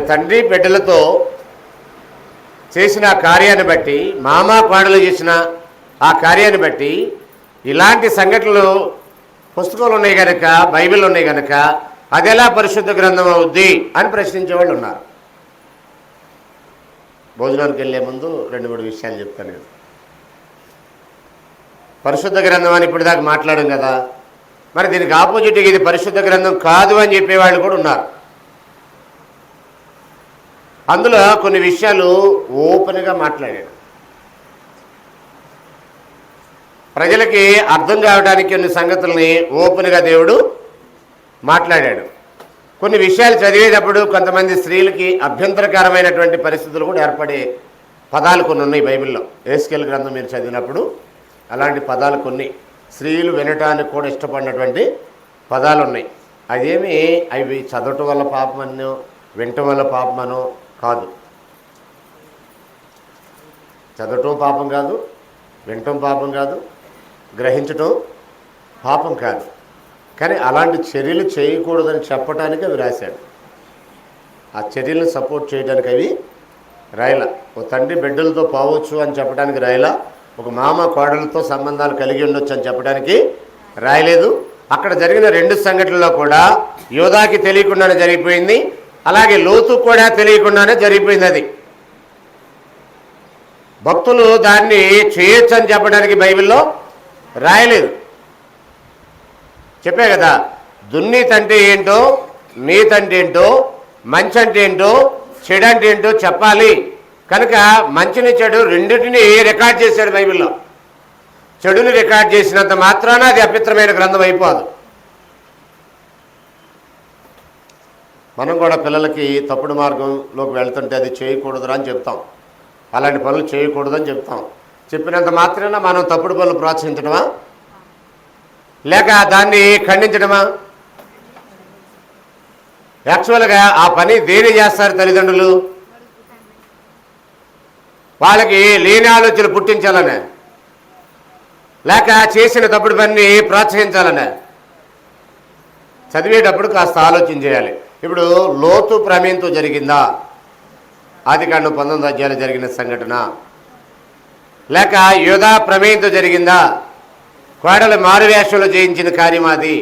[SPEAKER 1] తండ్రి బిడ్డలతో చేసిన కార్యాన్ని బట్టి, మామ కోడలు చేసిన ఆ కార్యాన్ని బట్టి ఇలాంటి సంఘటనలు పుస్తకాలు ఉన్నాయి కనుక, బైబిల్ ఉన్నాయి కనుక అది ఎలా పరిశుద్ధ గ్రంథం అవుద్ది అని ప్రశ్నించే వాళ్ళు ఉన్నారు. భోజనానికి వెళ్ళే ముందు 2-3 విషయాలు చెప్తాను నేను. పరిశుద్ధ గ్రంథం అని ఇప్పుడు దాకా మాట్లాడాం కదా, మరి దీనికి ఆపోజిట్గా ఇది పరిశుద్ధ గ్రంథం కాదు అని చెప్పేవాళ్ళు కూడా ఉన్నారు. అందులో కొన్ని విషయాలు ఓపెన్గా మాట్లాడాడు. ప్రజలకి అర్థం కావడానికి కొన్ని సంగతుల్ని ఓపెన్గా దేవుడు మాట్లాడాడు. కొన్ని విషయాలు చదివేటప్పుడు కొంతమంది స్త్రీలకి అభ్యంతరకరమైనటువంటి పరిస్థితులు కూడా ఏర్పడే పదాలు కొన్ని ఉన్నాయి బైబిల్లో. ఎహెజ్కేలు గ్రంథం మీరు చదివినప్పుడు అలాంటి పదాలు కొన్ని స్త్రీలు వినటానికి కూడా ఇష్టపడినటువంటి పదాలు ఉన్నాయి. అవి చదవటం వల్ల పాపమనో వినటం వల్ల పాపమనో కాదు. చదవటం పాపం కాదు, వినటం పాపం కాదు, గ్రహించటం పాపం కాదు. కానీ అలాంటి చర్యలు చేయకూడదని చెప్పడానికి అవి రాశాడు. ఆ చర్యలను సపోర్ట్ చేయడానికి అవి రాయలా. ఒక తండ్రి బిడ్డలతో పోవచ్చు అని చెప్పడానికి రాయలా. ఒక మామ కోడలతో సంబంధాలు కలిగి ఉండొచ్చు అని చెప్పడానికి రాయలేదు. అక్కడ జరిగిన 2 సంఘటనల్లో కూడా యోధాకి తెలియకుండానే జరిగిపోయింది, అలాగే లోతు కూడా తెలియకుండానే జరిగిపోయింది. అది భక్తులు దాన్ని చేయొచ్చు అని చెప్పడానికి బైబిల్లో రాయలేదు. చెప్పే కదా, దుర్నీతి అంటే ఏంటో, నీతి అంటే ఏంటో, మంచి అంటే ఏంటో, చెడు అంటే ఏంటో చెప్పాలి కనుక మంచిని చెడు రెండింటినీ రికార్డ్ చేశాడు బైబిల్లో. చెడుని రికార్డ్ చేసినంత మాత్రాన అది అపవిత్రమైన గ్రంథం అయిపోదు. మనం కూడా పిల్లలకి తప్పుడు మార్గంలోకి వెళ్తుంటే అది చేయకూడదురా అని చెప్తాం, అలాంటి పనులు చేయకూడదని చెప్తాం. చెప్పినంత మాత్రాన మనం తప్పుడు పనులు ప్రోత్సహించడమా లేక దాన్ని ఖండించడమా? యాక్చువల్గా ఆ పని దేని చేస్తారు తల్లిదండ్రులు? వాళ్ళకి లేని ఆలోచనలు పుట్టించాలనే లేక చేసిన తప్పుడు పనిని ప్రోత్సహించాలనే? చదివేటప్పుడు కాస్త ఆలోచన చేయాలి. ఇప్పుడు లోతు ప్రమేయంతో జరిగిందా ఆదికాండం 19వ అధ్యాయంలో జరిగిన సంఘటన, లేక యోధా ప్రమేయంతో జరిగిందా కోడలు మారువేషంలో జయించిన కార్యం అది?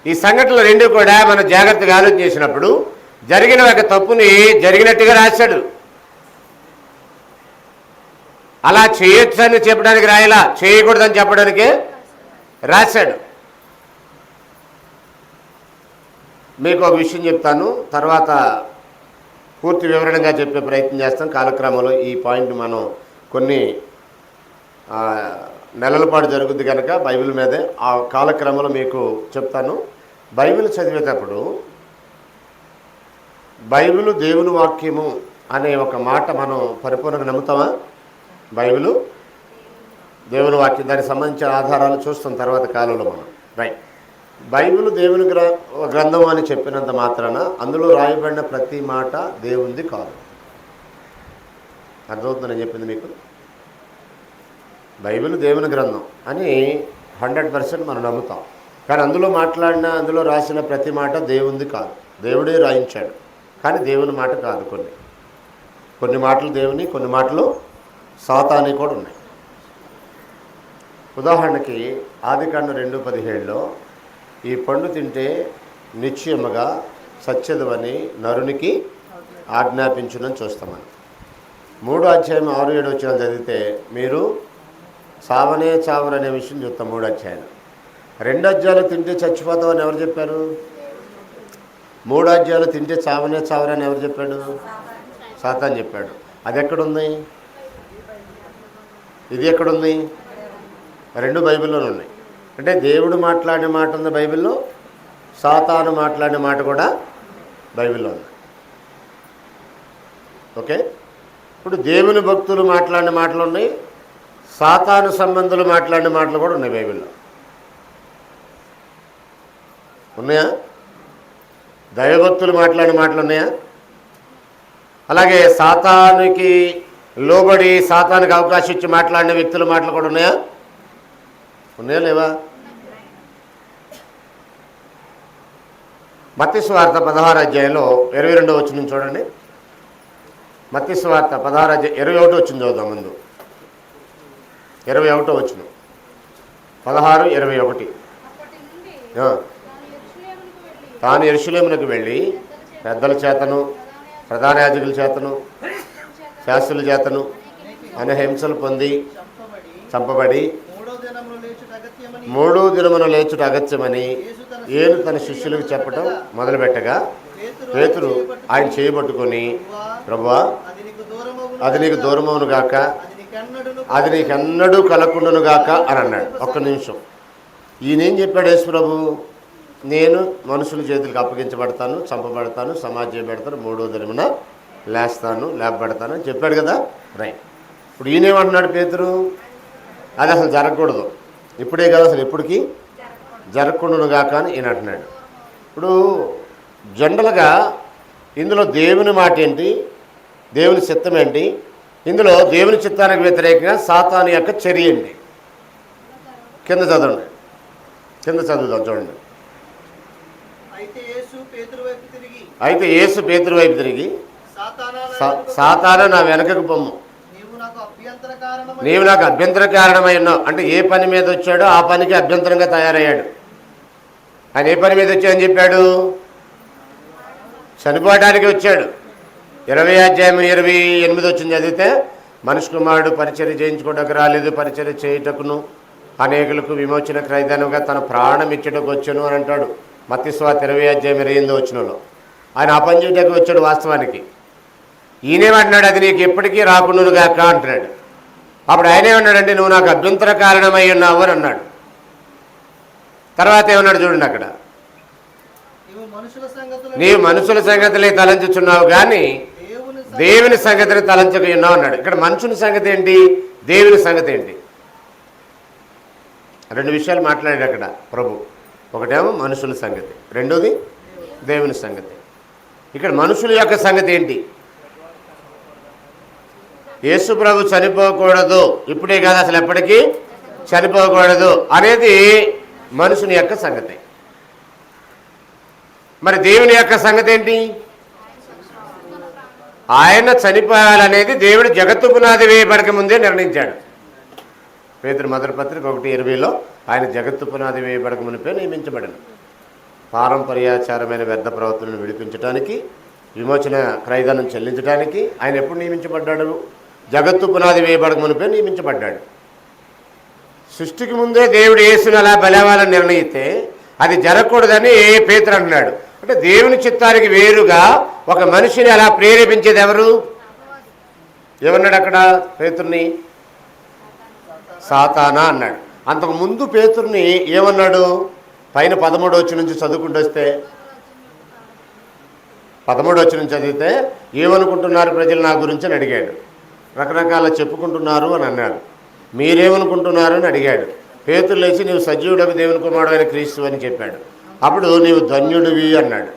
[SPEAKER 1] ఈ సంఘటనలు 2 కూడా మనం జాగ్రత్తగా ఆలోచన చేసినప్పుడు జరిగిన ఒక తప్పుని జరిగినట్టుగా రాశాడు. అలా చేయొచ్చు అని చెప్పడానికి రాయలా, చేయకూడదని చెప్పడానికే రాశాడు. మీకు ఒక విషయం చెప్తాను, తర్వాత పూర్తి వివరణగా చెప్పే ప్రయత్నం చేస్తాం. కాలక్రమంలో ఈ పాయింట్ మనం కొన్ని నెలల పాటు జరుగుద్ది కనుక బైబిల్ మీదే ఆ కాలక్రమంలో మీకు చెప్తాను. బైబిల్ చదివేటప్పుడు బైబిల్ దేవుని వాక్యము అనే ఒక మాట మనం పరిపూర్ణంగా నమ్ముతామా? బైబిలు దేవుని వాక్యం, దానికి సంబంధించిన ఆధారాలు చూస్తాం తర్వాత కాలంలో మనం. రైట్. బైబిల్ దేవుని గ్రంథం అని చెప్పినంత మాత్రాన అందులో రాయబడిన ప్రతి మాట దేవునిది కాదు. అర్థమవుతుందని చెప్పింది మీకు. బైబిల్ దేవుని గ్రంథం అని 100% మనం నమ్ముతాం. కానీ అందులో రాసిన ప్రతి మాట దేవునిది కాదు. దేవుడే రాయించాడు, కానీ దేవుని మాట కాదు. కొన్ని మాటలు దేవుని, కొన్ని మాటలు సాతాని కూడా ఉన్నాయి. ఉదాహరణకి ఆదికాండం 2:17లో ఈ పండు తింటే నిశ్చయముగా సత్యదవని నరునికి ఆజ్ఞాపించునని చూస్తామని. 3వ అధ్యాయం 6-7 వచనాలు చదివితే మీరు చావనే చావరు అనే విషయం చూస్తాం. 3వ అధ్యాయం. 2 అధ్యాయాలు తింటే చచ్చిపోతామని ఎవరు చెప్పారు? 3 అధ్యాయాలు తింటే చావనే చావరని ఎవరు చెప్పాడు? సాతాను చెప్పాడు. అది ఎక్కడుంది? ఇది ఎక్కడుంది? 2 బైబిల్లోనే ఉన్నాయి. అంటే దేవుడు మాట్లాడిన మాట ఉంది బైబిల్లో, సాతాను మాట్లాడిన మాట కూడా బైబిల్లో ఉంది. ఓకే. ఇప్పుడు దేవుని భక్తులు మాట్లాడిన మాటలు ఉన్నాయి, సాతాను సంబంధులు మాట్లాడిన మాటలు కూడా ఉన్నాయి బైబిల్లో. ఉన్నాయా? దైవభక్తులు మాట్లాడిన మాటలు ఉన్నాయా? అలాగే సాతానుకి లోబడి సాతానికి అవకాశం ఇచ్చి మాట్లాడిన వ్యక్తుల మాటలు కూడా ఉన్నాయా? ఉన్నాయా లేవా? మత్తయి సువార్త 16వ అధ్యాయంలో 22వ వచనం చూడండి. మత్తయి సువార్త 16వ అధ్యాయం 21వ వచనం చదువుదాం. ముందు 21వ వచనం. 16:21. తాను యెరూషలేమునకు వెళ్ళి పెద్దల చేతను, ప్రధాన యాజకుల చేతను, శాస్త్రుల చేతను అనే హింసలు పొంది చంపబడి 3వ దినమున లేచుట అగత్యమని యేసు తన శిష్యులకు చెప్పడం మొదలుపెట్టగా పేతురు ఆయన చేయబట్టుకొని, ప్రభువా, అది నీకు దూరమవును గాక, అది నీకెన్నడూ కలగకుండును గాక అని అన్నాడు. ఒక్క నిమిషం. ఈయనేం చెప్పాడు యేసు ప్రభు? నేను మనుషుల చేతులకు అప్పగించబడతాను, చంపబడతాను, సమాధి చేయబడతాను, 3వ దినమున లేపబడతాను అని చెప్పాడు కదా. రైట్. ఇప్పుడు ఈయనేమంటున్నాడు పేతురు? అది అసలు జరగకూడదు, ఇప్పుడే కాదు అసలు ఎప్పటికీ జరగకుండును గాక అని ఈయన అంటున్నాడు. ఇప్పుడు జనరల్గా ఇందులో దేవుని మాట ఏంటి, దేవుని చిత్తం ఏంటి, ఇందులో దేవుని చిత్తానికి వ్యతిరేకంగా సాతాను యొక్క చర్య ఏంటి? కింద చదువుదాం చూడండి. అయితే యేసు పేతురు వైపు తిరిగి, సాతానా నా వెనకకు పొమ్ము, నీవు నాకు అభ్యంతర కారణమై ఉన్నావు. అంటే ఏ పని మీద వచ్చాడో ఆ పనికి అభ్యంతరంగా తయారయ్యాడు. ఆయన ఏ పని మీద వచ్చాడని చెప్పాడు? చనిపోవడానికి వచ్చాడు. 20వ అధ్యాయం 28 వచ్చింది చదివితే, మనిషి కుమారుడు పరిచర్య చేయించుకోవడానికి రాలేదు, పరిచర్య చేయుటకును అనేకులకు విమోచన క్రయధనంగా తన ప్రాణం ఇచ్చుటకు వచ్చాను అని అంటాడు. మత్తయి సువార్త 20వ అధ్యాయం 28వ వచనంలో. ఆయన ఆ పని చేయడానికి వచ్చాడు వాస్తవానికి. ఈయనేమన్నాడు? అది నీకు ఎప్పటికీ రాకుండాను గాక అంటున్నాడు. అప్పుడు ఆయనేమన్నాడంటే, నువ్వు నాకు అభ్యంతర కారణమై ఉన్నావు అని అన్నాడు. తర్వాత ఏమన్నాడు చూడండి అక్కడ, నీవు మనుషుల సంగతులే తలంచుచున్నావు కానీ దేవుని సంగతిని తలంచక ఉన్నావు అన్నాడు. ఇక్కడ మనుషుని సంగతి ఏంటి, దేవుని సంగతి ఏంటి? 2 విషయాలు మాట్లాడాడు అక్కడ ప్రభు. ఒకటేమో మనుషుల సంగతి, రెండోది దేవుని సంగతి. ఇక్కడ మనుషుల యొక్క సంగతి ఏంటి? యేసు ప్రభు చనిపోకూడదు, ఇప్పుడే కాదు అసలు ఎప్పటికీ చనిపోకూడదు అనేది మనుషుని యొక్క సంగతి. మరి దేవుని యొక్క సంగతి ఏంటి? ఆయన చనిపోయాలనేది దేవుడు జగత్తు పునాది వేయబడక ముందే నిర్ణయించాడు. పేతురు మొదటి పత్రిక 1:20లో ఆయన జగత్తు పునాది వేయబడక మునిపే నియమించబడను. పారంపర్యాచారమైన వ్యర్థ ప్రవర్తనను విడిపించడానికి, విమోచన క్రయధనం చెల్లించడానికి ఆయన ఎప్పుడు నియమించబడ్డాడు? జగత్తు పునాది వేయబడక మునిపే నియమించబడ్డాడు. సృష్టికి ముందే దేవుడు యేసుని అలా బలవాలని నిర్ణయిస్తే అది జరగకూడదని పేతురు అంటున్నాడు. అంటే దేవుని చిత్తానికి వేరుగా ఒక మనిషిని అలా ప్రేరేపించేది ఎవరు? ఏమన్నాడు అక్కడ పేతుర్ని? సాతానా అన్నాడు. అంతకుముందు పేతుర్ని ఏమన్నాడు? పైన 13వ వచనం నుంచి చదువుకుంటూ వస్తే 13వ వచనం చదివితే ఏమనుకుంటున్నారు ప్రజలు నా గురించి అని అడిగాడు. రకరకాల చెప్పుకుంటున్నారు అని అన్నాడు. మీరేమనుకుంటున్నారు అని అడిగాడు. పేతురు లేచి నీవు సజీవుడకు దేవుని కుమారుడు అయిన క్రీస్తు అని చెప్పాడు. అప్పుడు నీవు ధన్యుడివి అన్నాడు.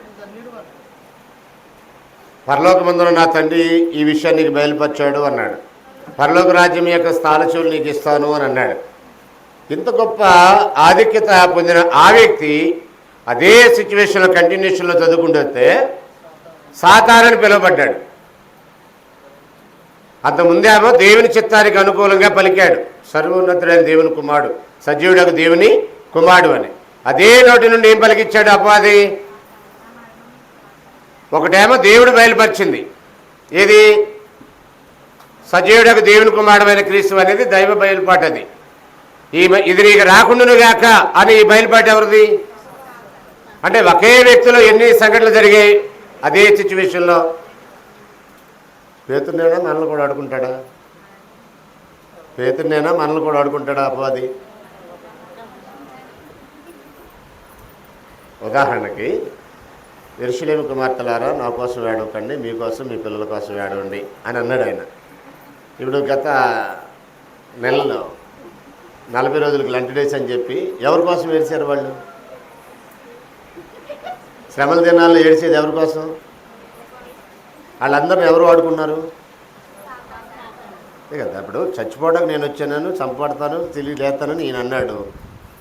[SPEAKER 1] పరలోకమందున నా తండ్రి ఈ విషయాన్ని నీకు బయలుపరిచాడు అన్నాడు. పరలోక రాజ్యం యొక్క స్థానచూలు నీకు ఇస్తాను అని అన్నాడు. ఇంత గొప్ప ఆధిక్యత పొందిన ఆ వ్యక్తి అదే సిచ్యువేషన్లో కంటిన్యూషన్లో చదువుకుంటూ వస్తే సాతానని పిలువబడ్డాడు. అంతకుముందేమో దేవుని చిత్తానికి అనుకూలంగా పలికాడు, సర్వోన్నతుడైన దేవుని కుమారుడు, సజీవుడకు దేవుని కుమారుడు అని. అదే నోటి నుండి ఏం పలికిచ్చాడు అపవాది? ఒకటేమో దేవుడు బయలుపరిచింది, ఏది? సజీవుడకు దేవుని కుమారుడైన క్రీస్తు అనేది దైవ బయలుపాటు. అది ఇది నీకు రాకుండాను గాక అని ఈ బయలుపాటు ఎవరిది? అంటే ఒకే వ్యక్తిలో ఎన్ని సంఘటనలు జరిగాయి అదే సిచ్యువేషన్లో. పేతుర్నేనా మనల్ని కూడా ఆడుకుంటాడా? పేతుర్నేనా మనల్ని కూడా ఆడుకుంటాడా అపవాది? ఉదాహరణకి యెరూషలేము కుమార్తెలారా నా కోసం ఏడవకండి, మీకోసం మీ పిల్లల కోసం ఏడవండి అని అన్నాడు ఆయన. ఇప్పుడు గత నెలలో 40 రోజులకు లంచ్ డేస్ అని చెప్పి ఎవరి కోసం ఏడిచారు వాళ్ళు? శ్రమల దినాల్లో ఏడిచేది ఎవరి కోసం? వాళ్ళందరిని ఎవరు వాడుకున్నారు? కదా. ఇప్పుడు చచ్చిపోవడానికి నేను వచ్చాను, చంపబడతాను, తిరిగి లేస్తానని ఈయన అన్నాడు.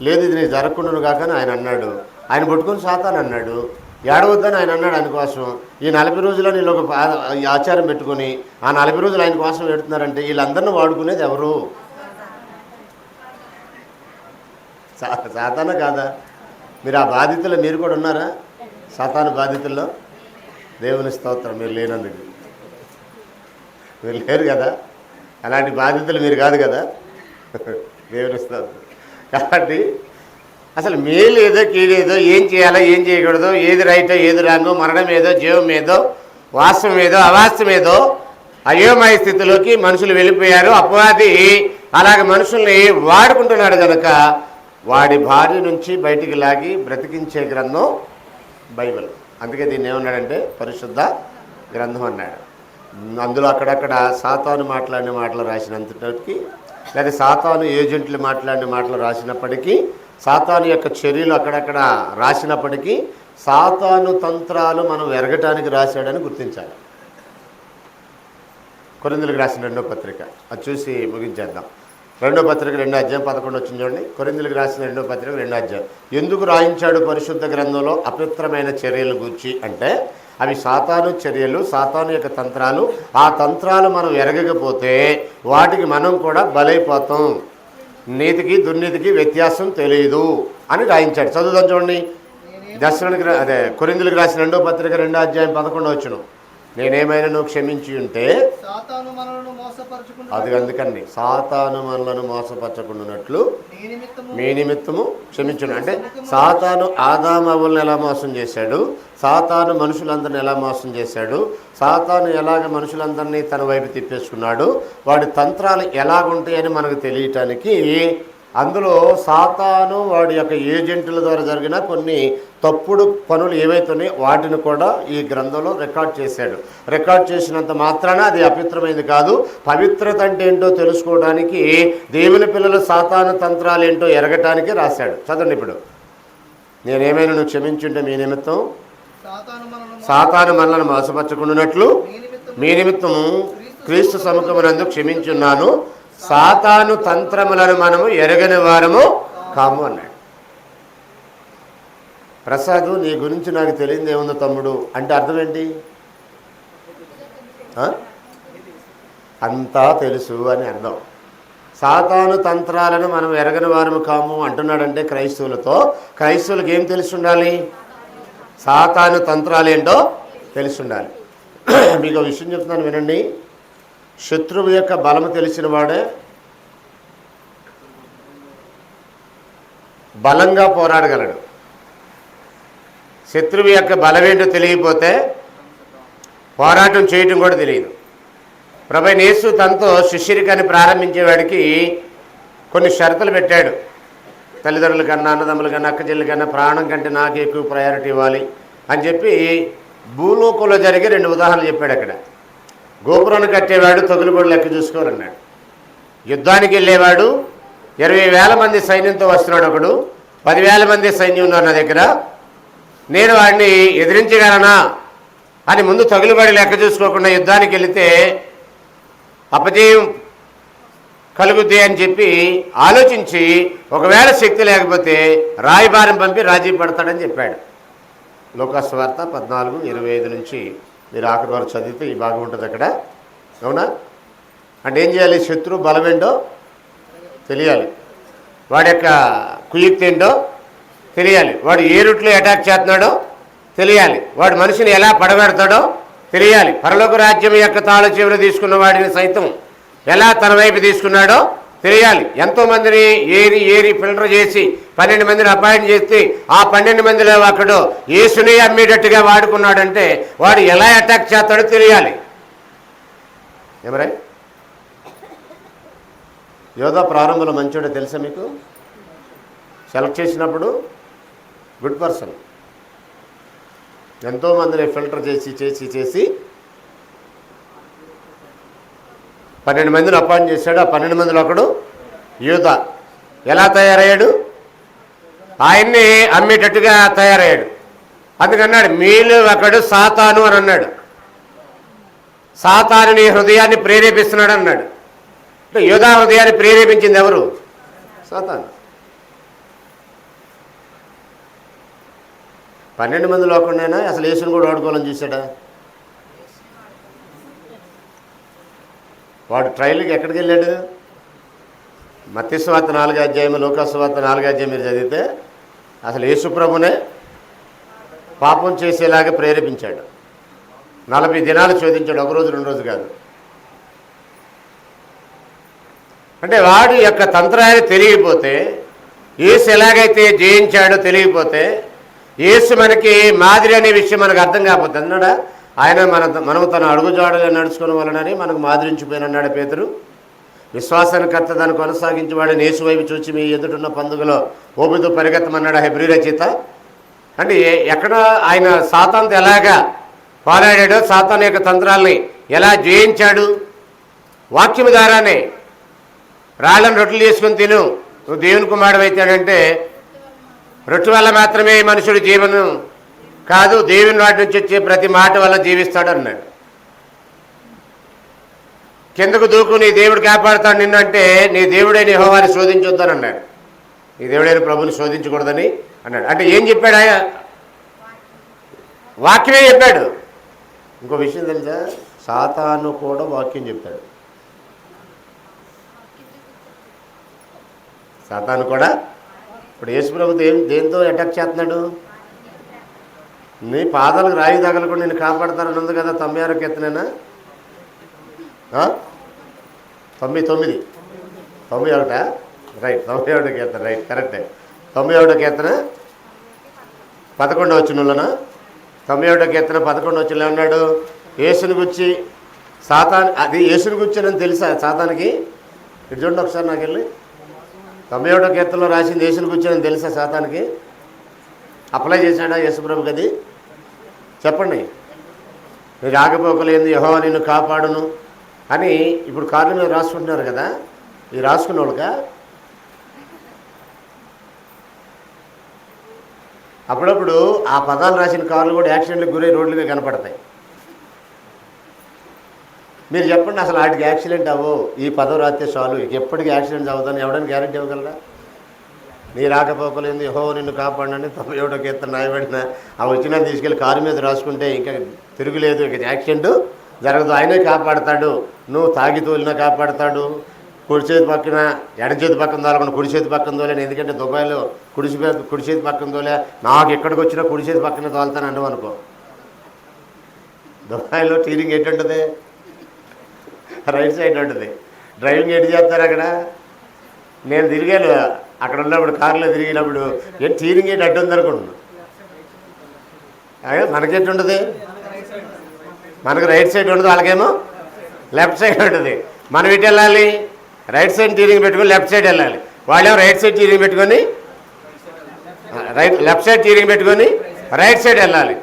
[SPEAKER 1] లేదు ఇది నేను జరగకుండా కాకని ఆయన అన్నాడు. ఆయన పట్టుకొని సాతాను అన్నాడు, ఏడవద్దని ఆయన అన్నాడు. ఆయన కోసం ఈ 40 రోజుల్లో నేను ఒక ఆచారం పెట్టుకొని ఆ 40 రోజులు ఆయన కోసం పెడుతున్నారంటే వీళ్ళందరినీ వాడుకునేది ఎవరు? సాతానా కాదా? మీరు ఆ బాధితుల్లో మీరు కూడా ఉన్నారా? సాతాను బాధితుల్లో? దేవుని స్తోత్రం, మీరు లేనందుకు. మీరు లేరు కదా, అలాంటి బాధితులు మీరు కాదు కదా. దేవుని స్తోత్రం. కాబట్టి అసలు మేలు ఏదో కీడేదో, ఏం చేయాలో ఏం చేయకూడదో, ఏది రైటో ఏది రాంగో, మరణం ఏదో జీవం ఏదో, వాస్తవం ఏదో అవాస్తవం ఏదో అయోమయ స్థితిలోకి మనుషులు వెళ్ళిపోయారు. అపవాది అలాగ మనుషుల్ని వాడుకుంటున్నాడు కనుక వాడి భార్య నుంచి బయటికి లాగి బ్రతికించే గ్రంథం బైబిల్. అందుకే దీన్ని ఏమన్నాడంటే పరిశుద్ధ గ్రంథం అన్నాడు. అందులో అక్కడక్కడ సాతాను మాట్లాడిన మాటలు రాసినంతటికి, లేదా సాతాను ఏజెంట్లు మాట్లాడిన మాటలు రాసినప్పటికీ, సాతాను యొక్క చర్యలు అక్కడక్కడ రాసినప్పటికీ సాతాను తంత్రాలు మనం ఎరగటానికి రాశాడని గుర్తించాలి. కొరింథీయులకు రాసిన 2వ పత్రిక అది చూసి ముగించేద్దాం. 2వ పత్రిక 2వ అధ్యాయం 11 వచ్చింది చూడండి. కొరింథీయులకు రాసిన 2వ పత్రిక 2వ అధ్యాయం. ఎందుకు రాయించాడు పరిశుద్ధ గ్రంథంలో అపవిత్రమైన చర్యలు గూర్చి అంటే అవి సాతాను చర్యలు, సాతాను యొక్క తంత్రాలు. ఆ తంత్రాలు మనం ఎరగకపోతే వాటికి మనం కూడా బలైపోతాం. నీతికి దుర్నీతికి వ్యత్యాసం తెలియదు అని రాయించాడు. చదువుదాం చూడండి. కొరింథీయులకు రాసిన 2వ పత్రిక 2వ అధ్యాయం 11 వచ్చును. నేనేమైనా నువ్వు క్షమించి ఉంటే, అది అందుకండి సాతాను మనలను మోసపరచకుండానట్లు మీ నిమిత్తము క్షమించును. అంటే సాతాను ఆదాము అవ్వలను ఎలా మోసం చేశాడు, సాతాను మనుషులందరినీ ఎలా మోసం చేశాడు, సాతాను ఎలాగ మనుషులందరినీ తన వైపు తిప్పేసుకున్నాడు, వాడి తంత్రాలు ఎలాగుంటాయని మనకు తెలియటానికి అందులో సాతాను వాడి యొక్క ఏజెంట్ల ద్వారా జరిగిన కొన్ని తప్పుడు పనులు ఏవైతున్నాయో వాటిని కూడా ఈ గ్రంథంలో రికార్డ్ చేశాడు. రికార్డ్ చేసినంత మాత్రాన అది అపవిత్రమైంది కాదు. పవిత్రత అంటే ఏంటో తెలుసుకోవడానికి, దేవుని పిల్లలు సాతాను తంత్రాలు ఏంటో ఎరగటానికి రాశాడు. చదవండి. ఇప్పుడు నేనేమైనా నువ్వు క్షమించుంటే మీ నిమిత్తం సాతాను మనలను మోసపరచకుండానట్లు మీ నిమిత్తము క్రీస్తు సముఖమునందు క్షమించున్నాను. సాతాను తంత్రములను మనము ఎరగని వారము కాము అన్నాడు. ప్రసాద్ నీ గురించి నాకు తెలియదు ఏముందో తమ్ముడు అంటే అర్థం ఏంటి? అంతా తెలుసు అని అర్థం. సాతాను తంత్రాలను మనం ఎరగని వారము కాము అంటున్నాడంటే క్రైస్తవులకు ఏం తెలిసి ఉండాలి? సాతాను తంత్రాలు ఏంటో తెలిసి ఉండాలి. మీకు ఒక విషయం చెప్తున్నాను వినండి. శత్రువు యొక్క బలము తెలిసిన వాడే బలంగా పోరాడగలడు. శత్రువు యొక్క బలమేంటో తెలియకపోతే పోరాటం చేయటం కూడా తెలియదు. ప్రభువైన యేసు తనతో శిష్యరికాన్ని ప్రారంభించేవాడికి కొన్ని షరతులు పెట్టాడు. తల్లిదండ్రుల కన్నా, అన్నదమ్ముల కన్నా, అక్క చెల్లి కన్నా ప్రాణం కంటే నాకు ఎక్కువ ప్రయారిటీ ఇవ్వాలి అని చెప్పి భూలోకంలో జరిగే 2 ఉదాహరణలు చెప్పాడు. అక్కడ గోపురాన్ని కట్టేవాడు తగులుబడి లెక్క చూసుకోవాలన్నాడు. యుద్ధానికి వెళ్ళేవాడు 20,000 మంది సైన్యంతో వస్తున్నాడు, ఒకడు 10,000 మంది సైన్యం ఉన్నారు నా దగ్గర, నేను వాడిని ఎదిరించగలనా అని ముందు తగులుబడి లెక్క చూసుకోకుండా యుద్ధానికి వెళితే అపజయం కలుగుద్ది అని చెప్పి ఆలోచించి ఒకవేళ శక్తి లేకపోతే రాయబారం పంపి రాజీ పడతాడని చెప్పాడు. లూకాసు వార్త 14:25 నుంచి మీరు ఆఖరి వరకు చదివితే ఈ భాగం ఉంటుంది అక్కడ. అవునా? అంటే ఏం చేయాలి? శత్రు బలం ఏంటో తెలియాలి, వాడి యొక్క కుయుక్తి ఏంటో తెలియాలి, వాడు ఏ రూట్లో అటాక్ చేస్తున్నాడో తెలియాలి, వాడు మనిషిని ఎలా పడబెడతాడో తెలియాలి, పరలోక రాజ్యం యొక్క తాళ చెవులు తీసుకున్న వాడిని సైతం ఎలా తన వైపు తీసుకున్నాడో తెలియాలి. ఎంతోమందిని ఏరి ఫిల్టర్ చేసి 12 మందిని అపాయింట్ చేసి ఆ 12 మందిలో ఒకడు యేసుని అమ్మేటట్టుగా వాడుకున్నాడంటే వాడు ఎలా అటాక్ చేస్తాడో తెలియాలి. ఏమరై యోధా ప్రారంభంలో మంచోడో తెలుసా మీకు? సెలెక్ట్ చేసినప్పుడు గుడ్ పర్సన్, ఎంతోమందిని ఫిల్టర్ చేసి 12 మందిని అపాయింట్ చేశాడు. ఆ 12 మందిలో ఒకడు యూదా. ఎలా తయారయ్యాడు? ఆయన్ని అమ్మేటట్టుగా తయారయ్యాడు. అందుకన్నాడు మీలో ఒకడు సాతాను అని అన్నాడు. సాతాను నీ హృదయాన్ని ప్రేరేపిస్తున్నాడు అన్నాడు. అంటే యూదా హృదయాన్ని ప్రేరేపించింది ఎవరు? సాతాను. 12 మంది లోకుండా అసలు యేసుని కూడా వాడుకోవాలని చూశాడా? వాడు ట్రైల్కి ఎక్కడికి వెళ్ళాడు? మత్తయి సువార్త 4వ అధ్యాయం, లూకాసు సువార్త 4వ అధ్యాయం మీరు చదివితే అసలు యేసు ప్రభునే పాపం చేసేలాగా ప్రేరేపించాడు. 40 దినాలు శోధించాడు, 1 రోజు 2 రోజు కాదు. అంటే వాడి యొక్క తంత్రాన్ని తెలియకపోతే, యేసు ఎలాగైతే జయించాడో తెలియకపోతే, యేసు మనకి మాదిరి అనే విషయం మనకు అర్థం కాకపోతే అన్నాడా? ఆయన మనం తన అడుగుజాడలు నడుచుకున్న వలనని మనకు మాదిరించిపోయినన్నాడు పేతురు. విశ్వాసానికర్త దాన్ని కొనసాగించేవాడిని యేసు వైపు చూచి మీ ఎదుటిన్న పండుగలో ఓపితో పరిగెత్తమన్నాడు హెబ్రీ రచయిత. అంటే ఎక్కడ ఆయన సాతానుతో ఎలాగా పోరాడాడో, సాతాను యొక్క తంత్రాలని ఎలా జయించాడు? వాక్యము ద్వారానే. రాళ్ళను రొట్టెలు చేసుకుని తిను, నువ్వు దేవుని కుమారుడు అవుతాడంటే రొట్టె వల్ల మాత్రమే మనుషుడు జీవనం కాదు, దేవుని వాటి నుంచి వచ్చే ప్రతి మాట వల్ల జీవిస్తాడు అన్నాడు. కిందకు దూకు, నీ దేవుడు కాపాడుతాడు నిన్ను అంటే నీ దేవుడైన యెహోవాని శోధించొద్దని అన్నాడు. నీ దేవుడైన ప్రభుని శోధించకూడదని అన్నాడు. అంటే ఏం చెప్పాడు ఆయన? వాక్యమే చెప్పాడు. ఇంకో విషయం తెలుసా? సాతాను కూడా వాక్యం చెప్పాడు. సాతాను కూడా ఇప్పుడు యేసు ప్రభుతో దేంతో అటాక్ చేస్తున్నాడు? నీ పాదాలకు రాయి తగలకుండా నేను కాపాడతానని ఉంది కదా 96వ కీర్తనేనా? 91 రైట్, 91వ కీర్తన రైట్, కరెక్టే. 91వ కీర్తన 11వ వచనంలోనా? 91వ కీర్తన 11వ వచనంలో ఉన్నాడు. యేసుని గురించి సాతాను, అది యేసుని గురించేనని తెలుసా సాతానికి? ఇటు చూడండి ఒకసారి నాకు వెళ్ళి. 91వ కీర్తనలో రాసింది యేసుని గురించేనని తెలుసా సాతానికి? అప్లై చేశాడా యేసుప్రభుకి? అది చెప్పండి. నీ రాకపోకలేదు యెహోవా నిన్ను కాపాడును అని ఇప్పుడు కార్ల మీద రాసుకుంటున్నారు కదా, ఈ రాసుకున్న వాళ్ళక అప్పుడప్పుడు ఆ పదాలు రాసిన కార్లు కూడా యాక్సిడెంట్లకు గురై రోడ్ల మీద కనపడతాయి. మీరు చెప్పండి, అసలు వాటికి యాక్సిడెంట్ అవ్వవు. ఈ పదం రాస్తే చాలు, ఎప్పటికీ యాక్సిడెంట్ అవుతుందని ఎవడని గ్యారెంటీ ఇవ్వగలరా? నీ రాకపోకలేదు యెహోవా నిన్ను కాపాడని 91వ కీర్తన రాయబడిన ఆ వచ్చిన తీసుకెళ్ళి కారు మీద రాసుకుంటే ఇంకా తిరుగులేదు, ఇక యాక్సిడెంట్ జరగదు. ఆయనే కాపాడతాడు. నువ్వు తాగి తోలినా కాపాడతాడు. కుడి చేతి పక్కన ఎడం చేతి పక్కన తోలకుండా కుడి చేతి పక్కన తోలేను. ఎందుకంటే దుబాయ్లో కుడి చేతి పక్కన తోలే, నాకు ఎక్కడికి వచ్చినా కుడి చేతి పక్కన తోలుతాను అంటాం అనుకో. దుబాయ్లో స్టీరింగ్ ఎటు ఉంటుంది? రైట్ సైడ్ ఉంటుంది. డ్రైవింగ్ ఎటు చేస్తారు అక్కడ? నేను తిరిగాను అక్కడ ఉన్నప్పుడు, కారులో తిరిగినప్పుడు స్టీరింగ్ ఏంటి అడ్డు ఉంది అనుకుంటున్నాను. మనకెట్టు ఉంటుంది? మనకు రైట్ సైడ్ ఉండదు, వాళ్ళకేమో లెఫ్ట్ సైడ్ ఉంటుంది. మనం ఇటు వెళ్ళాలి, రైట్ సైడ్ స్టీరింగ్ పెట్టుకొని లెఫ్ట్ సైడ్ వెళ్ళాలి. వాళ్ళేమో రైట్ సైడ్ స్టీరింగ్ పెట్టుకొని లెఫ్ట్ సైడ్ స్టీరింగ్ పెట్టుకొని రైట్ సైడ్ వెళ్ళాలి.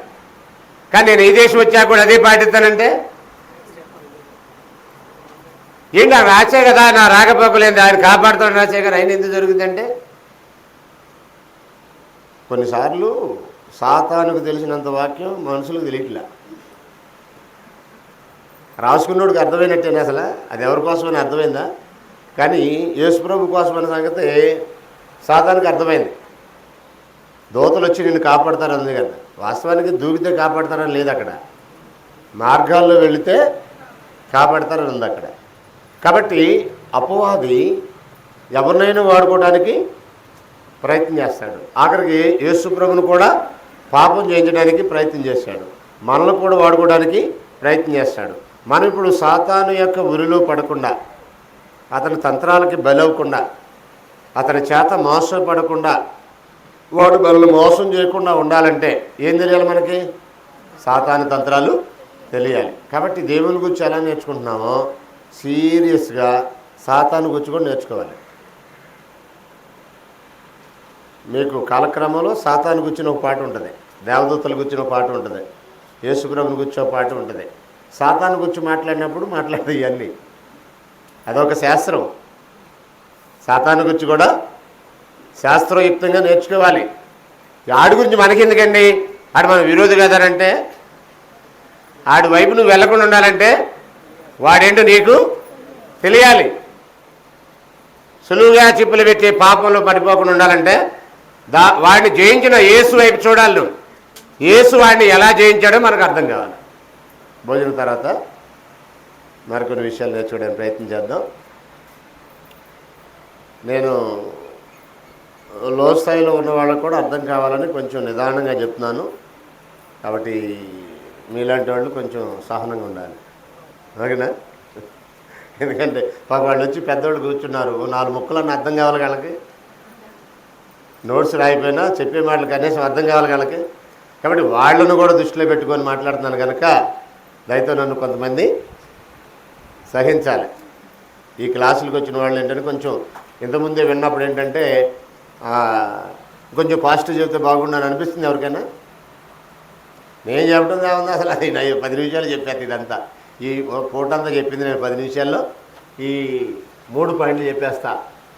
[SPEAKER 1] కానీ నేను ఈ దేశం వచ్చాక కూడా అదే పాటిస్తానంటే ఏంటి? నాకు రాసే కదా, నా రాకపోకలేదు, ఆయన కాపాడుతాడు రాసే కదా, ఆయన ఎందుకు జరుగుతుందంటే కొన్నిసార్లు సాతానుకు తెలిసినంత వాక్యం మనుషులకు తెలియట్లే. రాసుకున్నోడికి అర్థమైనట్టేనా అసలు? అది ఎవరి కోసమని అర్థమైందా? కానీ యేసుప్రభు కోసం అనే సంగతి సాతానుకు అర్థమైంది. దోతలు వచ్చి నిన్ను కాపాడతారని కదా. వాస్తవానికి దూకితే కాపాడతారని లేదు అక్కడ, మార్గాల్లో వెళితే కాపాడతారని ఉంది అక్కడ. కాబట్టి అపవాది ఎవరినైనా వాడుకోవడానికి ప్రయత్నం చేస్తాడు. ఆఖరికి యేసుప్రభును కూడా పాపం చేయించడానికి ప్రయత్నం చేశాడు, మనల్ని కూడా వాడుకోవడానికి ప్రయత్నం చేస్తాడు. మనం ఇప్పుడు సాతాను యొక్క ఉరిలో పడకుండా, అతని తంత్రాలకి బలవకుండా, అతని చేత మోసపడకుండా, వాడు మనల్ని మోసం చేయకుండా ఉండాలంటే ఏం తెలియాలి? మనకి సాతాను తంత్రాలు తెలియాలి. కాబట్టి దేవుని గురించి ఎలా నేర్చుకుంటున్నామో సీరియస్గా సాతాను గురించి కూడా నేర్చుకోవాలి. మీకు కాలక్రమంలో సాతాను గురించిన ఒక పాట ఉంటుంది, దేవదూతల గురించిన ఒక పాట ఉంటుంది, యేసుప్రభుని గురించి ఒక పాట ఉంటుంది. సాతాను గురించి మాట్లాడినప్పుడు మాట్లాడే ఇవన్నీ అదొక శాస్త్రం. సాతాను గురించి కూడా శాస్త్రయుక్తంగా నేర్చుకోవాలి. ఆడి గురించి మనకెందుకండి? ఆడు మన విరోధి కదారంటే, ఆడి వైపు నువ్వు వెళ్లకుండా ఉండాలంటే వాడేంటో నీకు తెలియాలి. సులువుగా చిప్పులు పెట్టి పాపంలో పడిపోకుండా ఉండాలంటే వాడిని జయించిన యేసు వైపు చూడాలి నువ్వు. యేసు వాడిని ఎలా జయించాడో మనకు అర్థం కావాలి. భోజనం తర్వాత మరికొన్ని విషయాలు నేర్చుకోవడానికి ప్రయత్నం చేద్దాం. నేను లో స్థాయిలో ఉన్న వాళ్ళకు కూడా అర్థం కావాలని కొంచెం నిదానంగా చెప్తున్నాను. కాబట్టి మీలాంటి వాళ్ళు కొంచెం సహనంగా ఉండాలి, ఓకేనా? ఎందుకంటే వాళ్ళు వచ్చి పెద్దవాళ్ళు కూర్చున్నారు, 4 ముక్కలన్నీ అర్థం కావాలి వాళ్ళకి, నోట్స్ రాయిపోయినా చెప్పే మాటలు కనీసం అర్థం కావాలి వాళ్ళకి. కాబట్టి వాళ్ళను కూడా దృష్టిలో పెట్టుకొని మాట్లాడుతున్నాను కనుక దయతో నన్ను కొంతమంది సహించాలి. ఈ క్లాసులకు వచ్చిన వాళ్ళు ఏంటంటే కొంచెం ఇంతకుముందే విన్నప్పుడు ఏంటంటే కొంచెం పాజిటివ్ చెప్తే బాగుండని అనిపిస్తుంది ఎవరికైనా. నేను చెప్పడం ఏముంది అసలు, అది 10 నిమిషాలు చెప్పాను. ఇదంతా ఈ పూటంతా చెప్పింది నేను 10 నిమిషాల్లో ఈ 3 పాయింట్లు చెప్పేస్తా.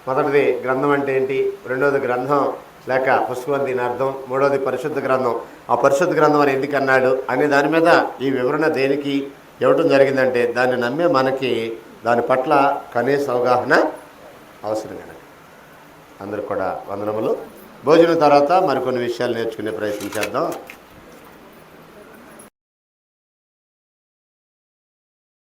[SPEAKER 1] మొదటిది గ్రంథం అంటే ఏంటి, రెండవది గ్రంథం లేక పుస్తకం దీని అర్థం, మూడవది పరిశుద్ధ గ్రంథం, ఆ పరిశుద్ధ గ్రంథం అని ఎందుకు అన్నాడు అనే దాని మీద ఈ వివరణ దేనికి ఇవ్వటం జరిగిందంటే దాన్ని నమ్మే మనకి దాని పట్ల కనీస అవగాహన అవసరం కనుక అందరూ కూడా వందనములు. భోజనం తర్వాత మరికొన్ని విషయాలు నేర్చుకునే ప్రయత్నం చేద్దాం.